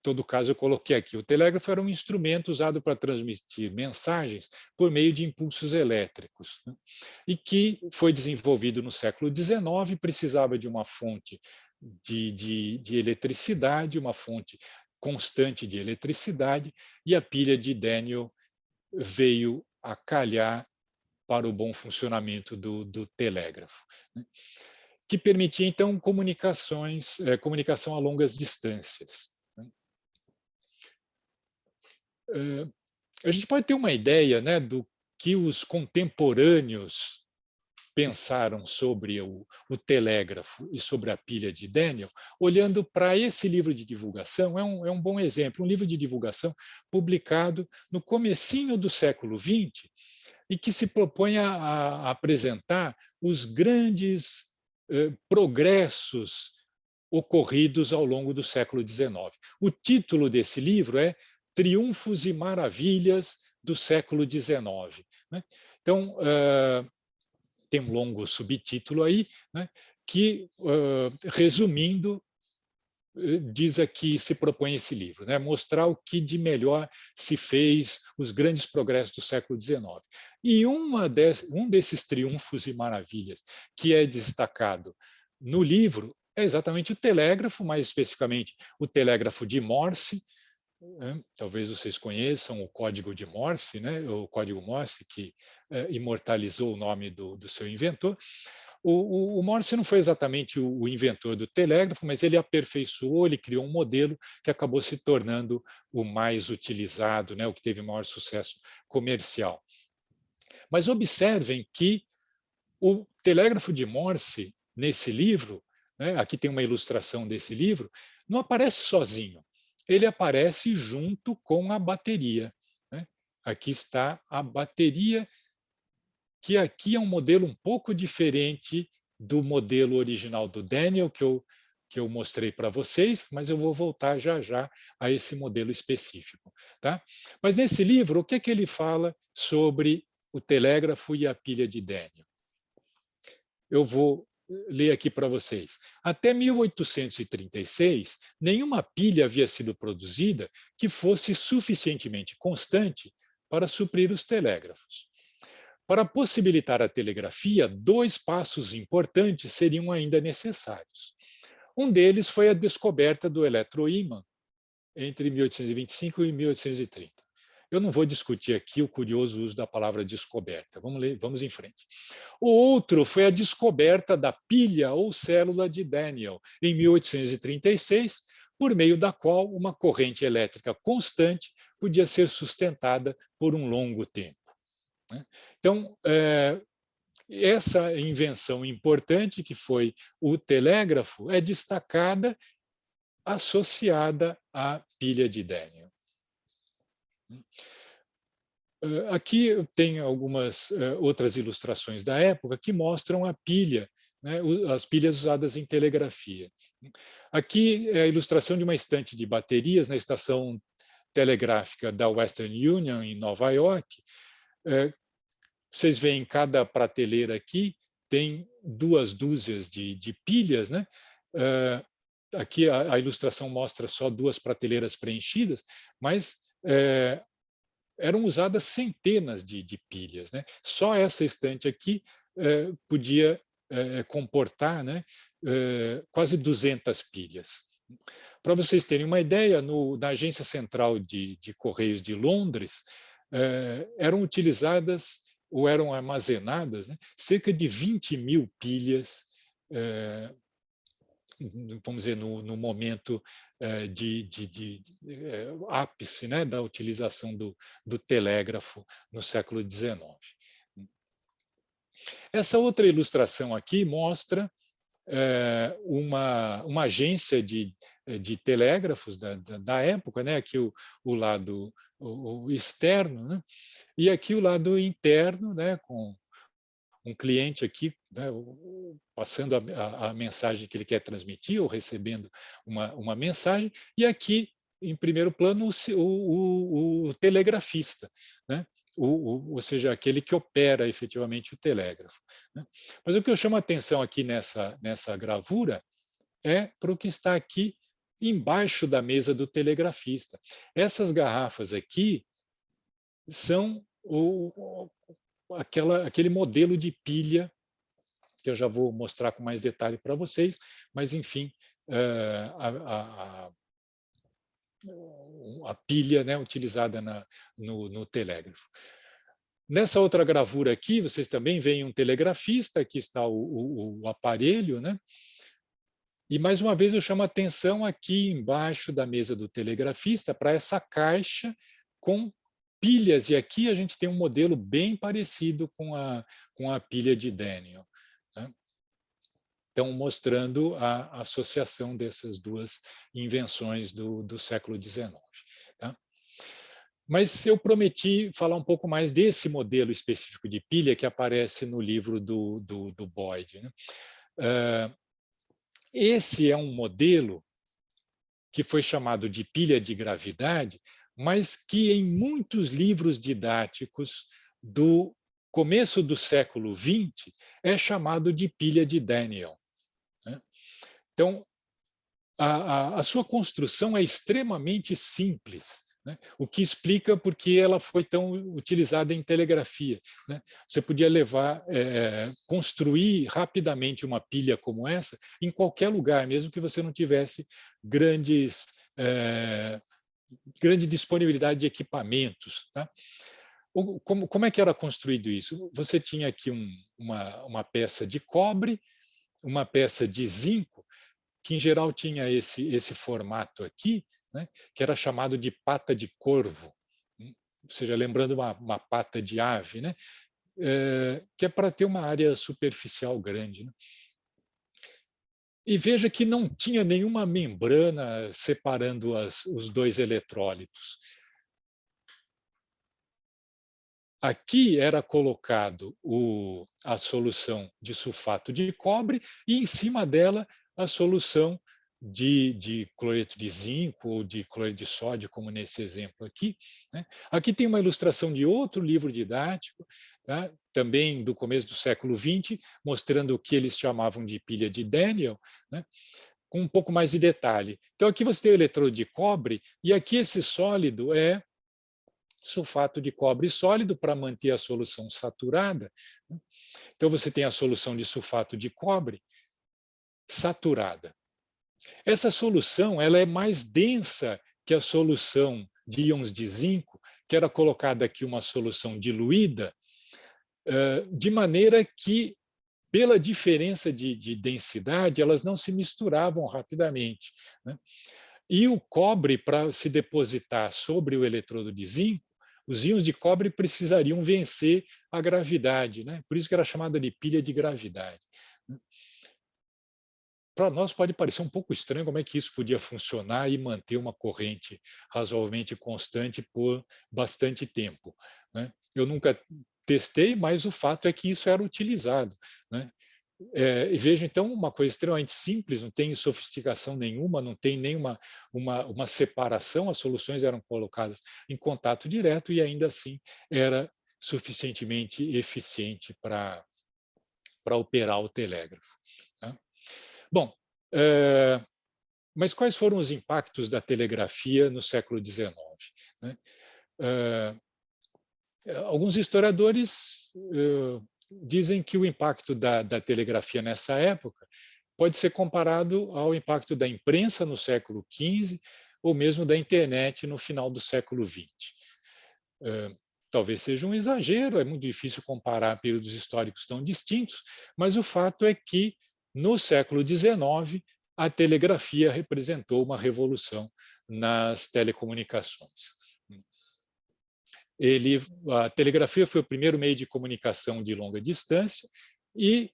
D: todo caso, eu coloquei aqui. O telégrafo era um instrumento usado para transmitir mensagens por meio de impulsos elétricos, né? E que foi desenvolvido no século XIX, precisava de uma fonte de eletricidade, uma fonte constante de eletricidade, e a pilha de Daniell veio a calhar para o bom funcionamento do telégrafo, né? Que permitia, então, comunicação a longas distâncias, né? A gente pode ter uma ideia, né, do que os contemporâneos pensaram sobre o telégrafo e sobre a pilha de Daniell, olhando para esse livro de divulgação. É um bom exemplo, um livro de divulgação publicado no comecinho do século XX e que se propõe a apresentar os grandes progressos ocorridos ao longo do século XIX. O título desse livro é Triunfos e Maravilhas do século XIX, né? Então, tem um longo subtítulo aí, né, que, resumindo, diz aqui, se propõe esse livro, né, mostrar o que de melhor se fez, os grandes progressos do século XIX. E um desses triunfos e maravilhas que é destacado no livro é exatamente o telégrafo, mais especificamente o telégrafo de Morse. Talvez vocês conheçam o código de Morse, né? O código Morse que imortalizou o nome do seu inventor. O Morse não foi exatamente o inventor do telégrafo, mas ele aperfeiçoou, ele criou um modelo que acabou se tornando o mais utilizado, né? O que teve maior sucesso comercial. Mas observem que o telégrafo de Morse, nesse livro, né? Aqui tem uma ilustração desse livro, não aparece sozinho. Ele aparece junto com a bateria, né? Aqui está a bateria, que aqui é um modelo um pouco diferente do modelo original do Daniell, que eu mostrei para vocês, mas eu vou voltar já já a esse modelo específico, tá? Mas nesse livro, o que ele fala sobre o telégrafo e a pilha de Daniell? Eu vou ler aqui para vocês. Até 1836, nenhuma pilha havia sido produzida que fosse suficientemente constante para suprir os telégrafos. Para possibilitar a telegrafia, 2 passos importantes seriam ainda necessários. Um deles foi a descoberta do eletroímã entre 1825 e 1830. Eu não vou discutir aqui o curioso uso da palavra descoberta. Vamos em frente. O outro foi a descoberta da pilha ou célula de Daniell, em 1836, por meio da qual uma corrente elétrica constante podia ser sustentada por um longo tempo. Então, essa invenção importante, que foi o telégrafo, é destacada associada à pilha de Daniell. Aqui eu tenho algumas outras ilustrações da época que mostram a pilha, né, as pilhas usadas em telegrafia. Aqui é a ilustração de uma estante de baterias na estação telegráfica da Western Union, em Nova York. Vocês veem cada prateleira aqui tem 2 dúzias de pilhas, né? Aqui a ilustração mostra só 2 prateleiras preenchidas, mas eram usadas centenas de pilhas, né? Só essa estante aqui podia comportar, né, quase 200 pilhas. Para vocês terem uma ideia, na Agência Central de Correios de Londres, eram utilizadas ou eram armazenadas, né, cerca de 20.000 pilhas, vamos dizer, no momento de ápice, né, da utilização do telégrafo no século XIX. Essa outra ilustração aqui mostra uma agência de telégrafos da época, né? Aqui o lado externo, né? E aqui o lado interno, né? Com um cliente aqui, né? Passando a mensagem que ele quer transmitir ou recebendo uma mensagem, e aqui, em primeiro plano, o telegrafista, né? Ou seja, aquele que opera efetivamente o telégrafo, né? Mas o que eu chamo a atenção aqui nessa gravura é para o que está aqui embaixo da mesa do telegrafista. Essas garrafas aqui são aquele modelo de pilha que eu já vou mostrar com mais detalhe para vocês, mas, enfim, a pilha, né, utilizada no telégrafo. Nessa outra gravura aqui, vocês também veem um telegrafista, aqui está o aparelho, né? E, mais uma vez, eu chamo a atenção aqui embaixo da mesa do telegrafista para essa caixa com pilhas, e aqui a gente tem um modelo bem parecido com a pilha de Daniell, tá? Então, mostrando a associação dessas 2 invenções do século XIX. Tá? Mas eu prometi falar um pouco mais desse modelo específico de pilha que aparece no livro do Boyd, né? Esse é um modelo que foi chamado de pilha de gravidade, mas que em muitos livros didáticos do começo do século XX é chamado de pilha de Daniell, né? Então, a sua construção é extremamente simples, né? O que explica porque ela foi tão utilizada em telegrafia, né? Você podia construir rapidamente uma pilha como essa em qualquer lugar, mesmo que você não tivesse grande disponibilidade de equipamentos, tá? Como é que era construído isso? Você tinha aqui uma peça de cobre, uma peça de zinco, que em geral tinha esse formato aqui, né, que era chamado de pata de corvo, ou seja, lembrando uma pata de ave, né, que é para ter uma área superficial grande, né? E veja que não tinha nenhuma membrana separando os 2 eletrólitos. Aqui era colocado a solução de sulfato de cobre e, em cima dela, a solução de cloreto de zinco ou de cloreto de sódio, como nesse exemplo aqui, né? Aqui tem uma ilustração de outro livro didático, tá? Também do começo do século XX, mostrando o que eles chamavam de pilha de Daniell, né? Com um pouco mais de detalhe. Então, aqui você tem o eletrodo de cobre, e aqui esse sólido é sulfato de cobre sólido para manter a solução saturada. Então, você tem a solução de sulfato de cobre saturada. Essa solução ela é mais densa que a solução de íons de zinco, que era colocada aqui uma solução diluída, de maneira que, pela diferença de densidade, elas não se misturavam rapidamente, né? E o cobre, para se depositar sobre o eletrodo de zinco, os íons de cobre precisariam vencer a gravidade, né? Por isso que era chamada de pilha de gravidade. Para nós pode parecer um pouco estranho como é que isso podia funcionar e manter uma corrente razoavelmente constante por bastante tempo, né? Eu nunca testei, mas o fato é que isso era utilizado, né? E vejo, então, uma coisa extremamente simples, não tem sofisticação nenhuma, não tem nenhuma uma separação, as soluções eram colocadas em contato direto e ainda assim era suficientemente eficiente para operar o telégrafo, tá? Bom, mas quais foram os impactos da telegrafia no século XIX, né? Alguns historiadores dizem que o impacto da telegrafia nessa época pode ser comparado ao impacto da imprensa no século XV ou mesmo da internet no final do século XX. Talvez seja um exagero, é muito difícil comparar períodos históricos tão distintos, mas o fato é que, no século XIX, a telegrafia representou uma revolução nas telecomunicações. A telegrafia foi o primeiro meio de comunicação de longa distância e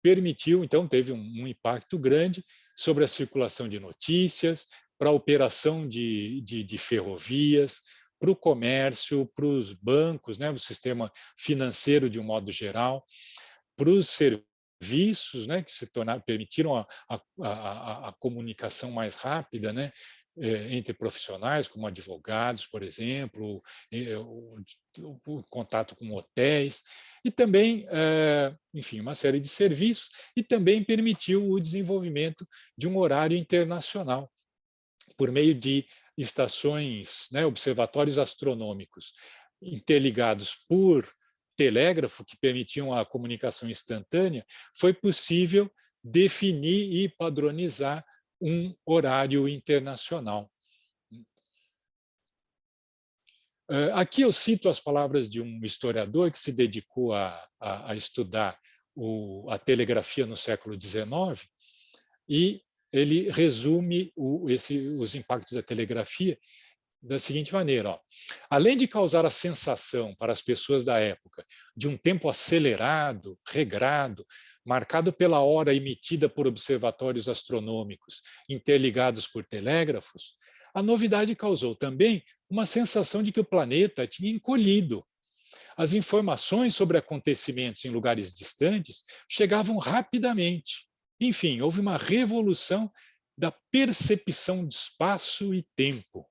D: permitiu, então, teve um impacto grande sobre a circulação de notícias, para a operação de ferrovias, para o comércio, para os bancos, né, o sistema financeiro de um modo geral, para os serviços, né, que permitiram a comunicação mais rápida, né, entre profissionais, como advogados, por exemplo, o contato com hotéis, e também, enfim, uma série de serviços, e também permitiu o desenvolvimento de um horário internacional, por meio de estações, né, observatórios astronômicos interligados por telégrafo, que permitiam a comunicação instantânea, foi possível definir e padronizar um horário internacional. Aqui eu cito as palavras de um historiador que se dedicou a estudar a telegrafia no século XIX, e ele resume os impactos da telegrafia da seguinte maneira: além de causar a sensação para as pessoas da época de um tempo acelerado, regrado, marcado pela hora emitida por observatórios astronômicos interligados por telégrafos, a novidade causou também uma sensação de que o planeta tinha encolhido. As informações sobre acontecimentos em lugares distantes chegavam rapidamente. Enfim, houve uma revolução da percepção de espaço e tempo.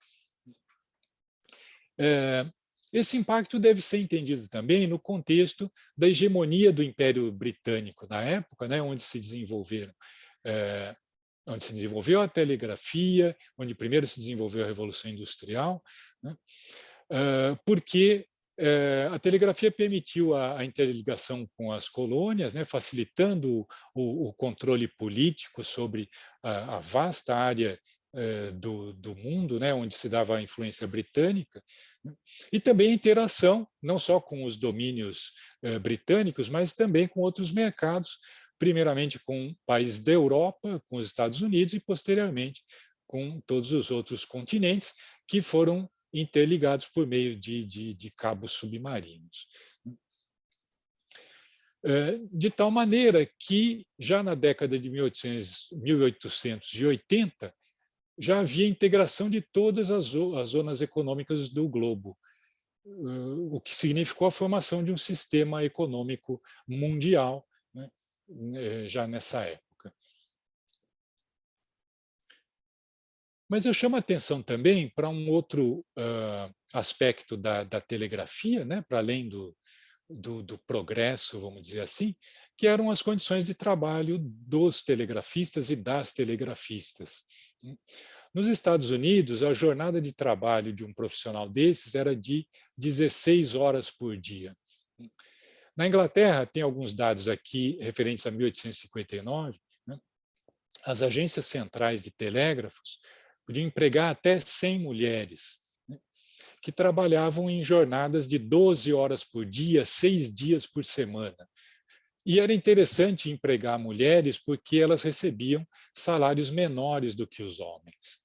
D: Esse impacto deve ser entendido também no contexto da hegemonia do Império Britânico na época, né, onde se desenvolveu a telegrafia, onde primeiro se desenvolveu a Revolução Industrial, né, porque a telegrafia permitiu a interligação com as colônias, né, facilitando o controle político sobre a vasta área do mundo, né, onde se dava a influência britânica, né, e também a interação, não só com os domínios britânicos, mas também com outros mercados, primeiramente com países da Europa, com os Estados Unidos e, posteriormente, com todos os outros continentes que foram interligados por meio de cabos submarinos. De tal maneira que, já na década de 1880, já havia integração de todas as zonas econômicas do globo, o que significou a formação de um sistema econômico mundial, né, já nessa época. Mas eu chamo a atenção também para um outro aspecto da telegrafia, né, para além do progresso, vamos dizer assim, que eram as condições de trabalho dos telegrafistas e das telegrafistas. Nos Estados Unidos, a jornada de trabalho de um profissional desses era de 16 horas por dia. Na Inglaterra, tem alguns dados aqui referentes a 1859, né? As agências centrais de telégrafos podiam empregar até 100 mulheres, né, que trabalhavam em jornadas de 12 horas por dia, 6 dias por semana. E era interessante empregar mulheres porque elas recebiam salários menores do que os homens.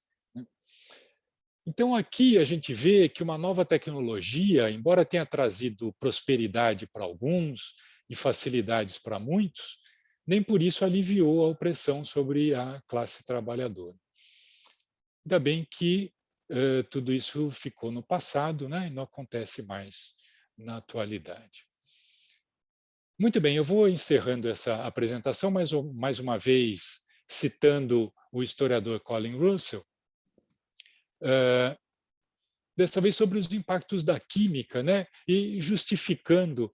D: Então, aqui a gente vê que uma nova tecnologia, embora tenha trazido prosperidade para alguns e facilidades para muitos, nem por isso aliviou a opressão sobre a classe trabalhadora. Ainda bem que tudo isso ficou no passado, né, e não acontece mais na atualidade. Muito bem, eu vou encerrando essa apresentação, mais uma vez citando o historiador Colin Russell, dessa vez sobre os impactos da química, né, e justificando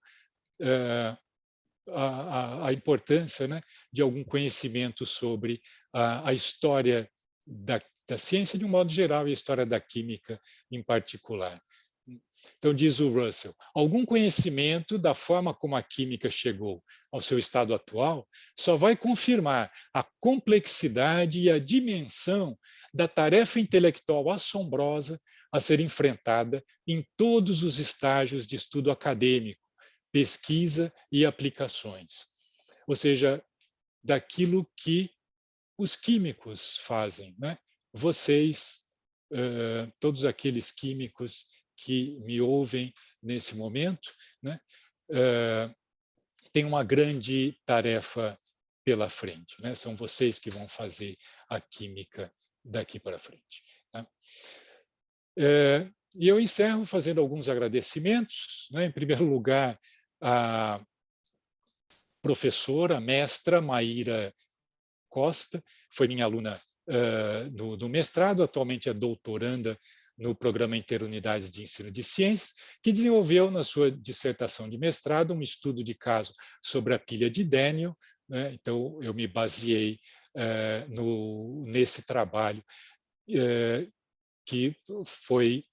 D: a importância, né, de algum conhecimento sobre a história da ciência de um modo geral e a história da química em particular. Então, diz o Russell, algum conhecimento da forma como a química chegou ao seu estado atual só vai confirmar a complexidade e a dimensão da tarefa intelectual assombrosa a ser enfrentada em todos os estágios de estudo acadêmico, pesquisa e aplicações. Ou seja, daquilo que os químicos fazem, né? Vocês, todos aqueles químicos que me ouvem nesse momento, né, têm uma grande tarefa pela frente, né? São vocês que vão fazer a química daqui para frente, né? E eu encerro fazendo alguns agradecimentos, né? Em primeiro lugar, a professora, mestra Maíra Costa, foi minha aluna do mestrado, atualmente é doutoranda no Programa Interunidades de Ensino de Ciências, que desenvolveu na sua dissertação de mestrado um estudo de caso sobre a pilha de Daniel, né? Então, eu me baseei nesse trabalho, que foi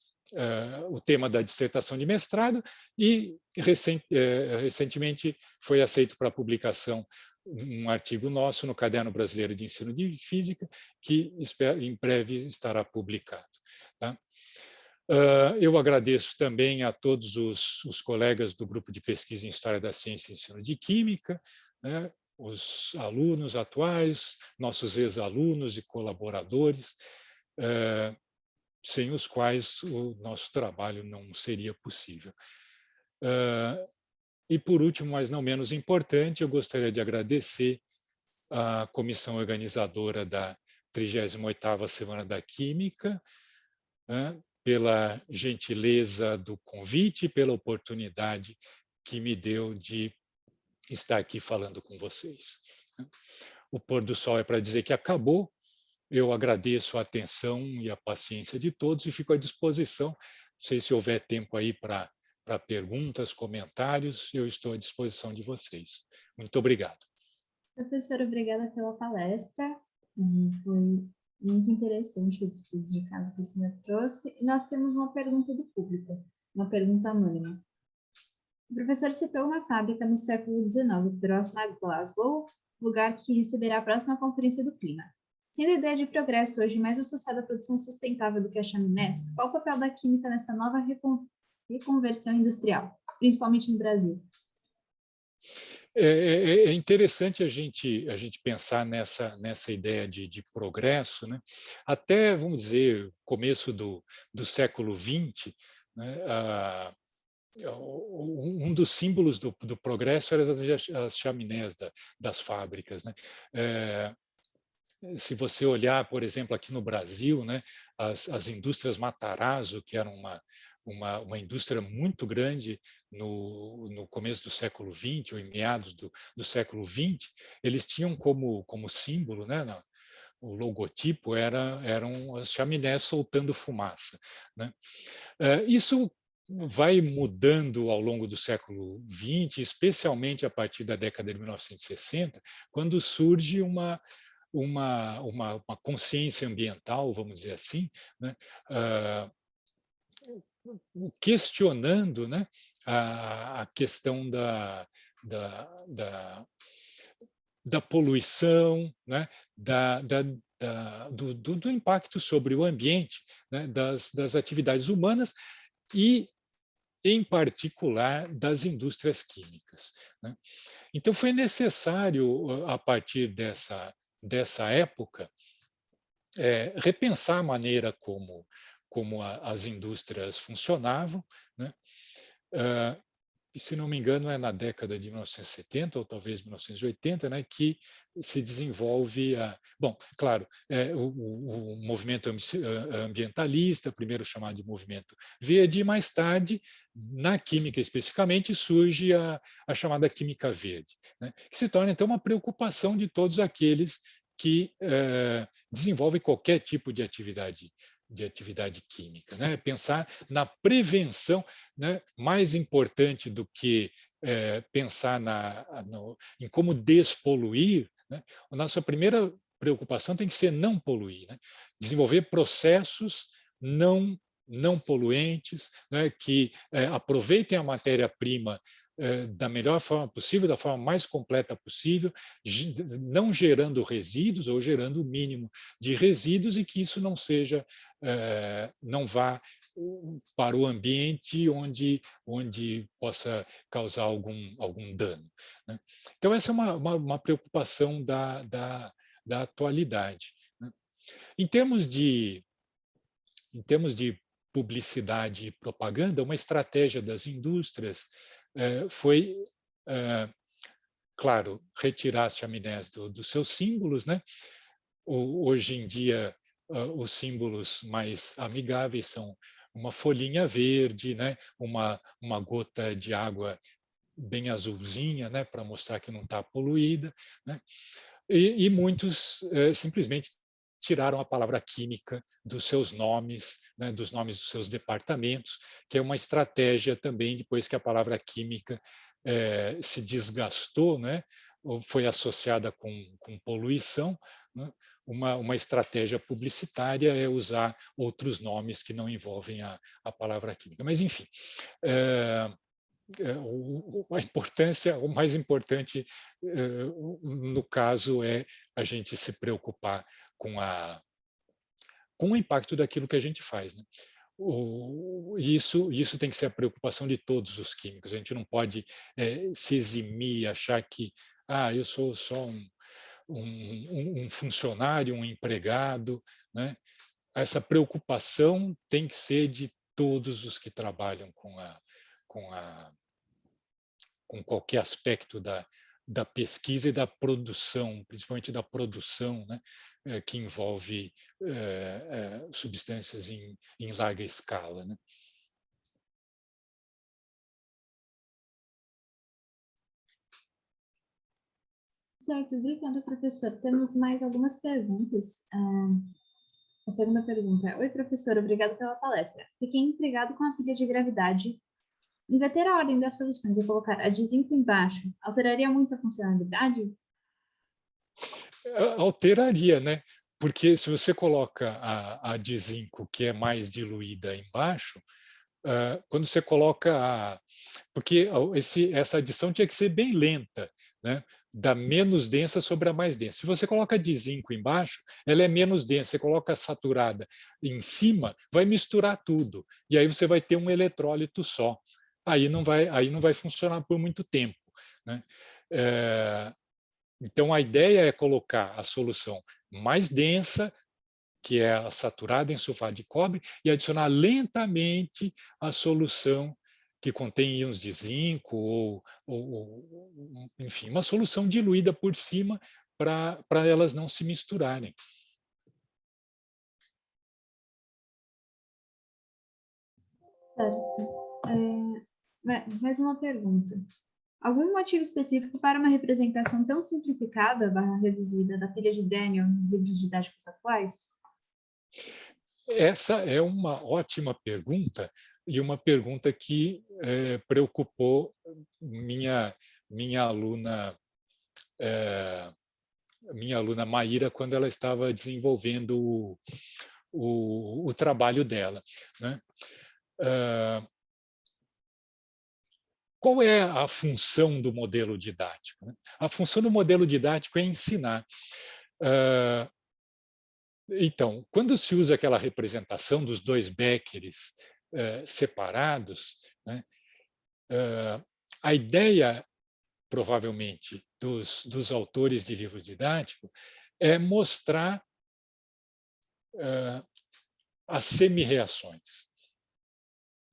D: o tema da dissertação de mestrado, e recentemente foi aceito para publicação um artigo nosso no Caderno Brasileiro de Ensino de Física, que em breve estará publicado. Tá? Eu agradeço também a todos os colegas do Grupo de Pesquisa em História da Ciência e Ensino de Química, né, os alunos atuais, nossos ex-alunos e colaboradores, sem os quais o nosso trabalho não seria possível. E, por último, mas não menos importante, eu gostaria de agradecer à comissão organizadora da 38ª Semana da Química, né, pela gentileza do convite e pela oportunidade que me deu de estar aqui falando com vocês. O pôr do sol é para dizer que acabou. Eu agradeço a atenção e a paciência de todos e fico à disposição. Não sei se houver tempo aí para perguntas, comentários, eu estou à disposição de vocês. Muito obrigado.
A: Professora, obrigada pela palestra. Foi muito interessante esse estudo de caso que o senhor trouxe. E nós temos uma pergunta do público, uma pergunta anônima. O professor citou uma fábrica no século XIX, próxima a Glasgow, lugar que receberá a próxima Conferência do Clima. Tendo a ideia de progresso hoje mais associada à produção sustentável do que a chaminés, qual o papel da química nessa nova reconversão industrial, principalmente no Brasil?
D: É interessante a gente pensar nessa ideia de progresso, né? Até, vamos dizer, começo do século XX, né? Um dos símbolos do progresso eram as chaminés das fábricas, né? Se você olhar, por exemplo, aqui no Brasil, né, as indústrias Matarazzo, que eram uma indústria muito grande no começo do século XX, ou em meados do século XX, eles tinham como símbolo, né, o logotipo eram as chaminés soltando fumaça, né? Isso vai mudando ao longo do século XX, especialmente a partir da década de 1960, quando surge uma consciência ambiental, vamos dizer assim, né? Questionando, né, a questão da poluição, né, do impacto sobre o ambiente, né, das atividades humanas e, em particular, das indústrias químicas, né? Então, foi necessário, a partir dessa época, repensar a maneira como como as indústrias funcionavam, né? E, se não me engano, é na década de 1970 ou talvez 1980, né, que se desenvolve bom, claro, o movimento ambientalista, primeiro chamado de movimento verde, e mais tarde, na química especificamente, surge a chamada química verde, né, que se torna então uma preocupação de todos aqueles que desenvolvem qualquer tipo de atividade química, né? Pensar na prevenção, né? Mais importante do que pensar em como despoluir, né? A nossa primeira preocupação tem que ser não poluir, né? Desenvolver processos não poluentes, né? Que aproveitem a matéria-prima da melhor forma possível, da forma mais completa possível, não gerando resíduos ou gerando o mínimo de resíduos, e que isso não vá para o ambiente onde possa causar algum dano, né? Então, essa é uma preocupação da atualidade, né? Em termos de publicidade e propaganda, uma estratégia das indústrias foi, claro, retirar as chaminés dos seus símbolos, né? Hoje em dia, os símbolos mais amigáveis são uma folhinha verde, né? uma gota de água bem azulzinha, né? Para mostrar que não está poluída, né? E muitos simplesmente tiraram a palavra química dos seus nomes, né, dos nomes dos seus departamentos, que é uma estratégia também, depois que a palavra química se desgastou, né, ou foi associada com poluição, né, uma estratégia publicitária é usar outros nomes que não envolvem a palavra química. Mas, enfim, a importância, o mais importante no caso é a gente se preocupar com o impacto daquilo que a gente faz, né? Isso tem que ser a preocupação de todos os químicos. A gente não pode se eximir, achar que eu sou só um funcionário, um empregado, né? Essa preocupação tem que ser de todos os que trabalham com qualquer aspecto da pesquisa e da produção, principalmente da produção, né, que envolve substâncias em larga escala, né?
A: Certo, obrigada, professor. Temos mais algumas perguntas. A segunda pergunta. Oi, professor, obrigado pela palestra. Fiquei intrigado com a pilha de gravidade. Inverter a ordem das soluções e colocar a de zinco embaixo alteraria muito a funcionalidade?
D: Alteraria, né? Porque se você coloca a de zinco, que é mais diluída, embaixo, quando você coloca porque essa adição tinha que ser bem lenta, né? Da menos densa sobre a mais densa. Se você coloca de zinco embaixo, ela é menos densa. Você coloca a saturada em cima, vai misturar tudo. E aí você vai ter um eletrólito só. Aí não vai funcionar por muito tempo, né? Então, a ideia é colocar a solução mais densa, que é a saturada em sulfato de cobre, e adicionar lentamente a solução que contém íons de zinco, enfim, uma solução diluída por cima para elas não se misturarem.
A: Certo. Mais uma pergunta. Algum motivo específico para uma representação tão simplificada / reduzida da pilha de Daniel nos livros didáticos atuais?
D: Essa é uma ótima pergunta, e uma pergunta que preocupou minha aluna Maíra quando ela estava desenvolvendo o trabalho dela, né? Qual é a função do modelo didático? A função do modelo didático é ensinar. Então, quando se usa aquela representação dos dois Beckeres separados, né, a ideia, provavelmente, dos autores de livros didáticos é mostrar as semi-reações,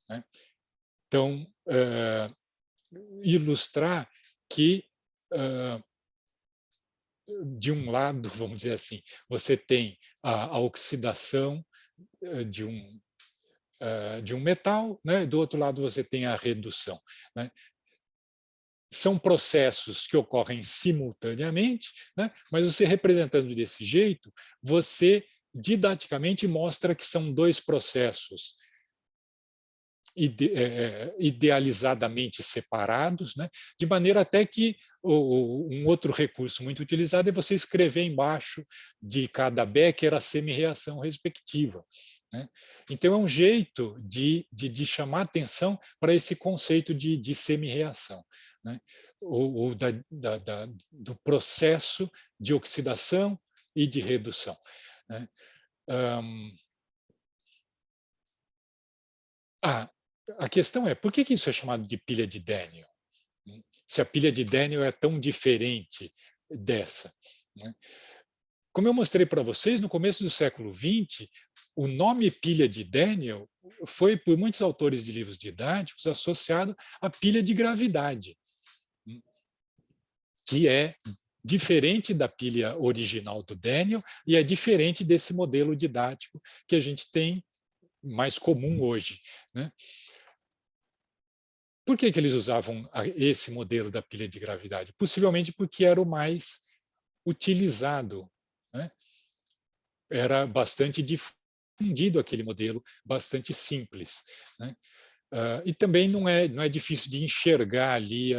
D: né? Então, ilustrar que, de um lado, vamos dizer assim, você tem a oxidação de um metal, né? Do outro lado você tem a redução, né? São processos que ocorrem simultaneamente, né? Mas você representando desse jeito, você didaticamente mostra que são dois processos idealizadamente separados, né? De maneira até que um outro recurso muito utilizado é você escrever embaixo de cada Becker a semi-reação respectiva, né? Então, é um jeito de chamar atenção para esse conceito de semi-reação, né? Ou do processo de oxidação e de redução, né? A questão é, por que isso é chamado de pilha de Daniel? Se a pilha de Daniel é tão diferente dessa, né? Como eu mostrei para vocês, no começo do século XX, o nome pilha de Daniel foi, por muitos autores de livros didáticos, associado à pilha de gravidade, que é diferente da pilha original do Daniel e é diferente desse modelo didático que a gente tem mais comum hoje, né? Por que eles usavam esse modelo da pilha de gravidade? Possivelmente porque era o mais utilizado, né? Era bastante difundido aquele modelo, bastante simples, né? E também não é difícil de enxergar ali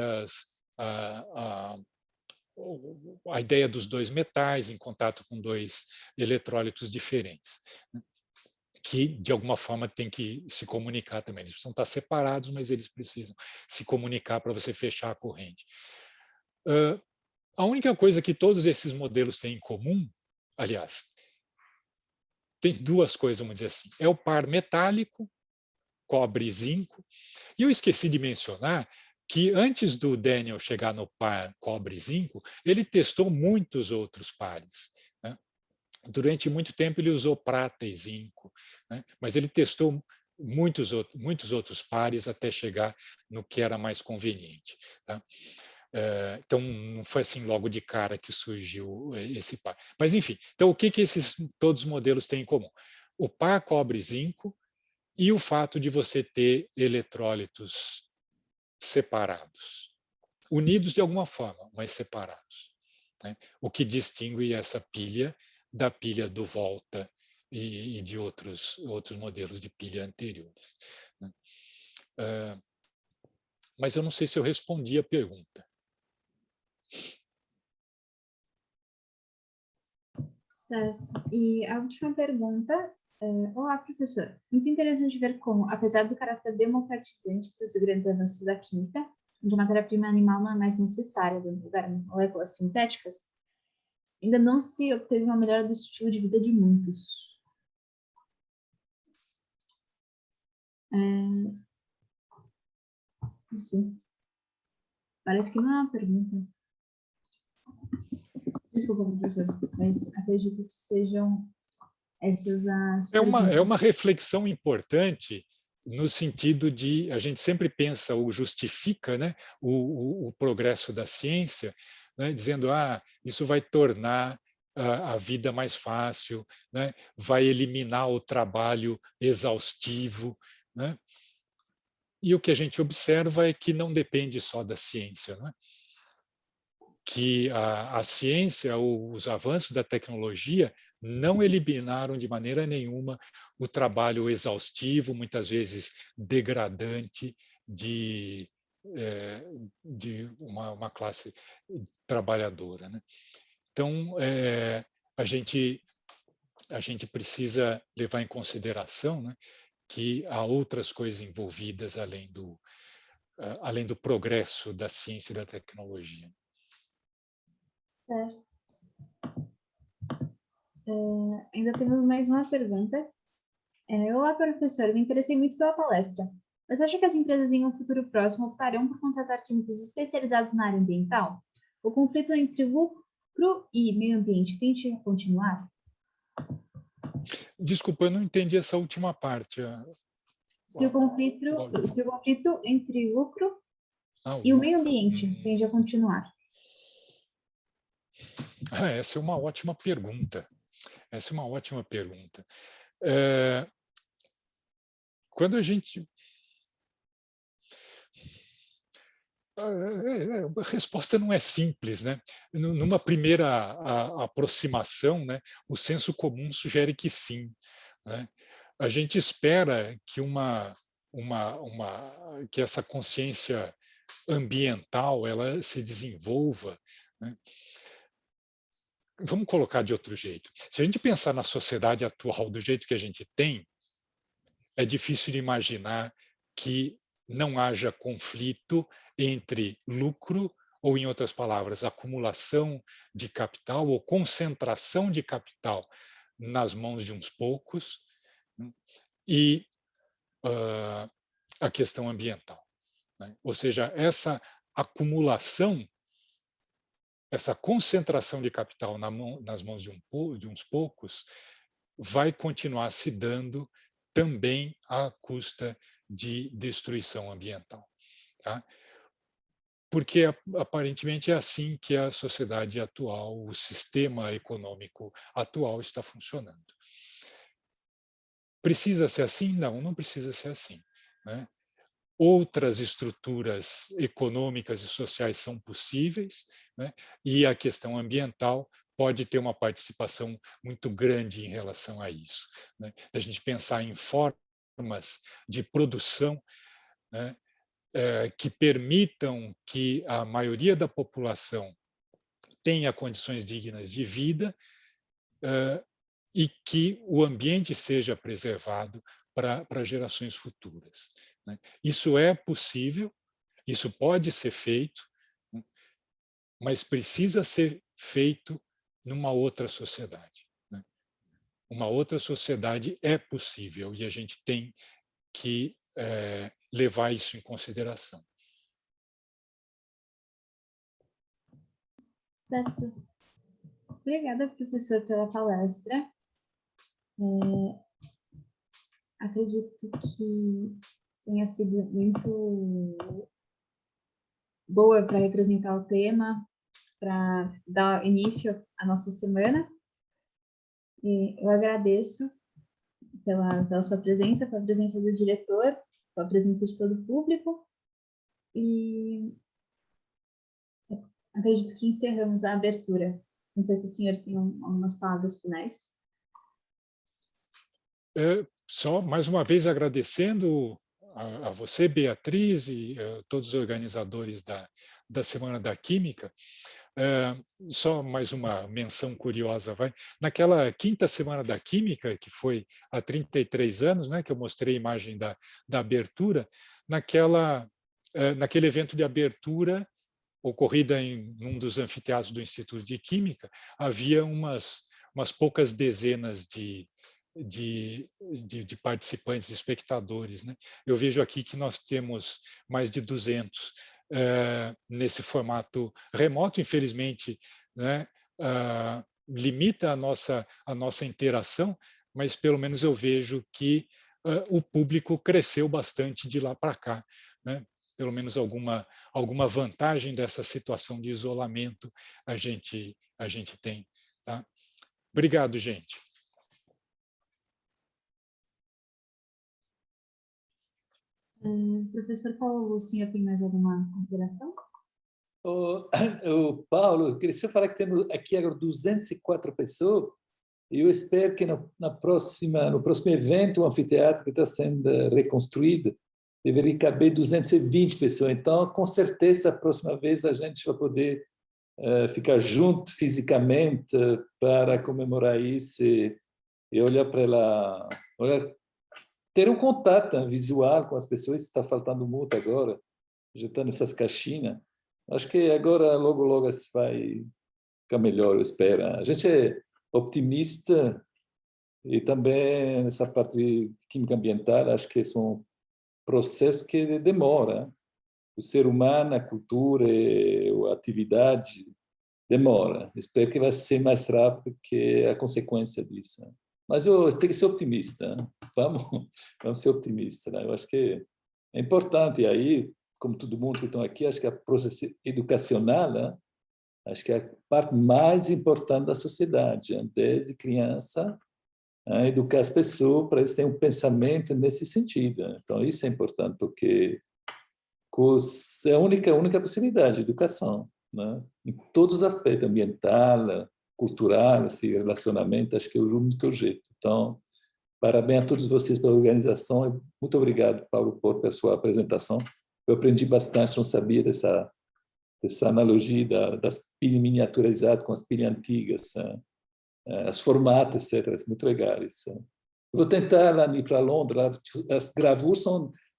D: a ideia dos dois metais em contato com dois eletrólitos diferentes, né? Que, de alguma forma, tem que se comunicar também. Eles precisam estar separados, mas eles precisam se comunicar para você fechar a corrente. A única coisa que todos esses modelos têm em comum, aliás, tem duas coisas, vamos dizer assim, é o par metálico, cobre e zinco, e eu esqueci de mencionar que antes do Daniel chegar no par cobre e zinco, ele testou muitos outros pares, né? Durante muito tempo ele usou prata e zinco, né? Mas ele testou muitos outros pares até chegar no que era mais conveniente, tá? Então, não foi assim logo de cara que surgiu esse par. Mas, enfim, então o que todos os modelos têm em comum? O par cobre-zinco e o fato de você ter eletrólitos separados, unidos de alguma forma, mas separados, né? O que distingue essa pilha da pilha do Volta e de outros modelos de pilha anteriores, né? Mas eu não sei se eu respondi a pergunta.
A: Certo. E a última pergunta é: olá, professor. Muito interessante ver como, apesar do caráter democratizante dos grandes avanços da química, onde a matéria-prima animal não é mais necessária, dando lugar a moléculas sintéticas, ainda não se obteve uma melhora do estilo de vida de muitos. Isso. Parece que não é uma pergunta. Desculpa, professor, mas acredito que sejam essas as perguntas.
D: É uma reflexão importante no sentido de a gente sempre pensa ou justifica, né, o progresso da ciência, né, dizendo isso vai tornar a vida mais fácil, né, vai eliminar o trabalho exaustivo, né? E o que a gente observa é que não depende só da ciência, né? Que a ciência, os avanços da tecnologia não eliminaram de maneira nenhuma o trabalho exaustivo, muitas vezes degradante, de uma classe trabalhadora, né? Então, a gente precisa levar em consideração, né, que há outras coisas envolvidas além do progresso da ciência e da tecnologia.
A: Certo. Ainda temos mais uma pergunta. Olá, professor. Me interessei muito pela palestra. Você acha que as empresas em um futuro próximo optarão por contratar químicos especializados na área ambiental? O conflito entre lucro e meio ambiente tende a continuar?
D: Desculpa, eu não entendi essa última parte.
A: Se o conflito entre lucro e o meio ambiente tende a continuar.
D: Essa é uma ótima pergunta. Essa é uma ótima pergunta. Quando a gente... A resposta não é simples, né? Numa primeira aproximação, né, o senso comum sugere que sim, né? A gente espera que que essa consciência ambiental ela se desenvolva, né? Vamos colocar de outro jeito. Se a gente pensar na sociedade atual do jeito que a gente tem, é difícil de imaginar que não haja conflito entre lucro, ou, em outras palavras, acumulação de capital ou concentração de capital nas mãos de uns poucos, né, e a questão ambiental, né? Ou seja, essa acumulação, essa concentração de capital nas mãos de uns poucos vai continuar se dando também à custa de destruição ambiental, tá? Porque aparentemente é assim que a sociedade atual, o sistema econômico atual está funcionando. Precisa ser assim? Não, não precisa ser assim, né? Outras estruturas econômicas e sociais são possíveis, né? E a questão ambiental pode ter uma participação muito grande em relação a isso, né? A gente pensar em formas de produção, né, que permitam que a maioria da população tenha condições dignas de vida, e que o ambiente seja preservado para gerações futuras, né? Isso é possível, isso pode ser feito, né, mas precisa ser feito numa outra sociedade, né? Uma outra sociedade é possível e a gente tem que levar isso em consideração.
A: Certo. Obrigada, professor, pela palestra. Acredito que tenha sido muito boa para representar o tema, para dar início à nossa semana. E eu agradeço pela sua presença, pela presença do diretor, pela presença de todo o público. E acredito que encerramos a abertura. Não sei se os senhores têm algumas palavras finais.
D: Só mais uma vez agradecendo a você, Beatriz, e todos os organizadores da Semana da Química. Só mais uma menção curiosa, vai. Naquela quinta Semana da Química, que foi há 33 anos, né, que eu mostrei a imagem da abertura, naquele evento de abertura, ocorrida em um dos anfiteatros do Instituto de Química, havia umas poucas dezenas de participantes, espectadores, né? Eu vejo aqui que nós temos mais de 200 nesse formato remoto, infelizmente, né? Limita a nossa interação, mas pelo menos eu vejo que o público cresceu bastante de lá para cá, né? Pelo menos alguma vantagem dessa situação de isolamento a gente tem, tá? Obrigado, gente.
A: Professor Paulo, o senhor tem mais alguma consideração?
B: O Paulo, eu queria só falar que temos aqui agora 204 pessoas, e eu espero que no próximo evento, o anfiteatro que está sendo reconstruído, deveria caber 220 pessoas. Então, com certeza, a próxima vez a gente vai poder ficar junto fisicamente para comemorar isso e olhar para ela, ter um contato visual com as pessoas. Está faltando muito agora, já está nessas caixinhas. Acho que agora, logo, logo, vai ficar melhor, eu espero. A gente é optimista e também nessa parte de química ambiental, acho que são processos que demoram. O ser humano, a cultura, a atividade demora. Espero que vai ser mais rápido que a consequência disso. Mas eu tenho que ser otimista, né? Vamos ser otimistas, né? Eu acho que é importante, e aí, como todo mundo que está aqui, acho que a processo educacional, né? Acho que é a parte mais importante da sociedade, né? Desde criança, né? Educar as pessoas para eles terem um pensamento nesse sentido. Né? Então, isso é importante, porque é a única possibilidade, educação, né? Em todos os aspectos, ambiental, cultural, esse relacionamento, acho que é o único jeito. Então, parabéns a todos vocês pela organização. Muito obrigado, Paulo, por sua apresentação. Eu aprendi bastante, não sabia dessa analogia das pilhas miniaturizadas com as pilhas antigas, as formatos, etc. Muito legais. Eu vou tentar lá ir para Londres. As gravuras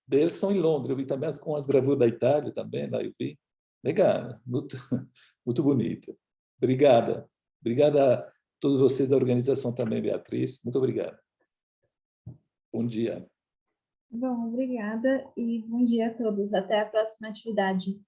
B: deles são em Londres. Eu vi também com as gravuras da Itália também, lá eu vi. Legal, muito, muito bonito. Obrigada. Obrigada a todos vocês da organização também, Beatriz. Muito obrigado. Bom dia.
A: Bom, obrigada e bom dia a todos. Até a próxima atividade.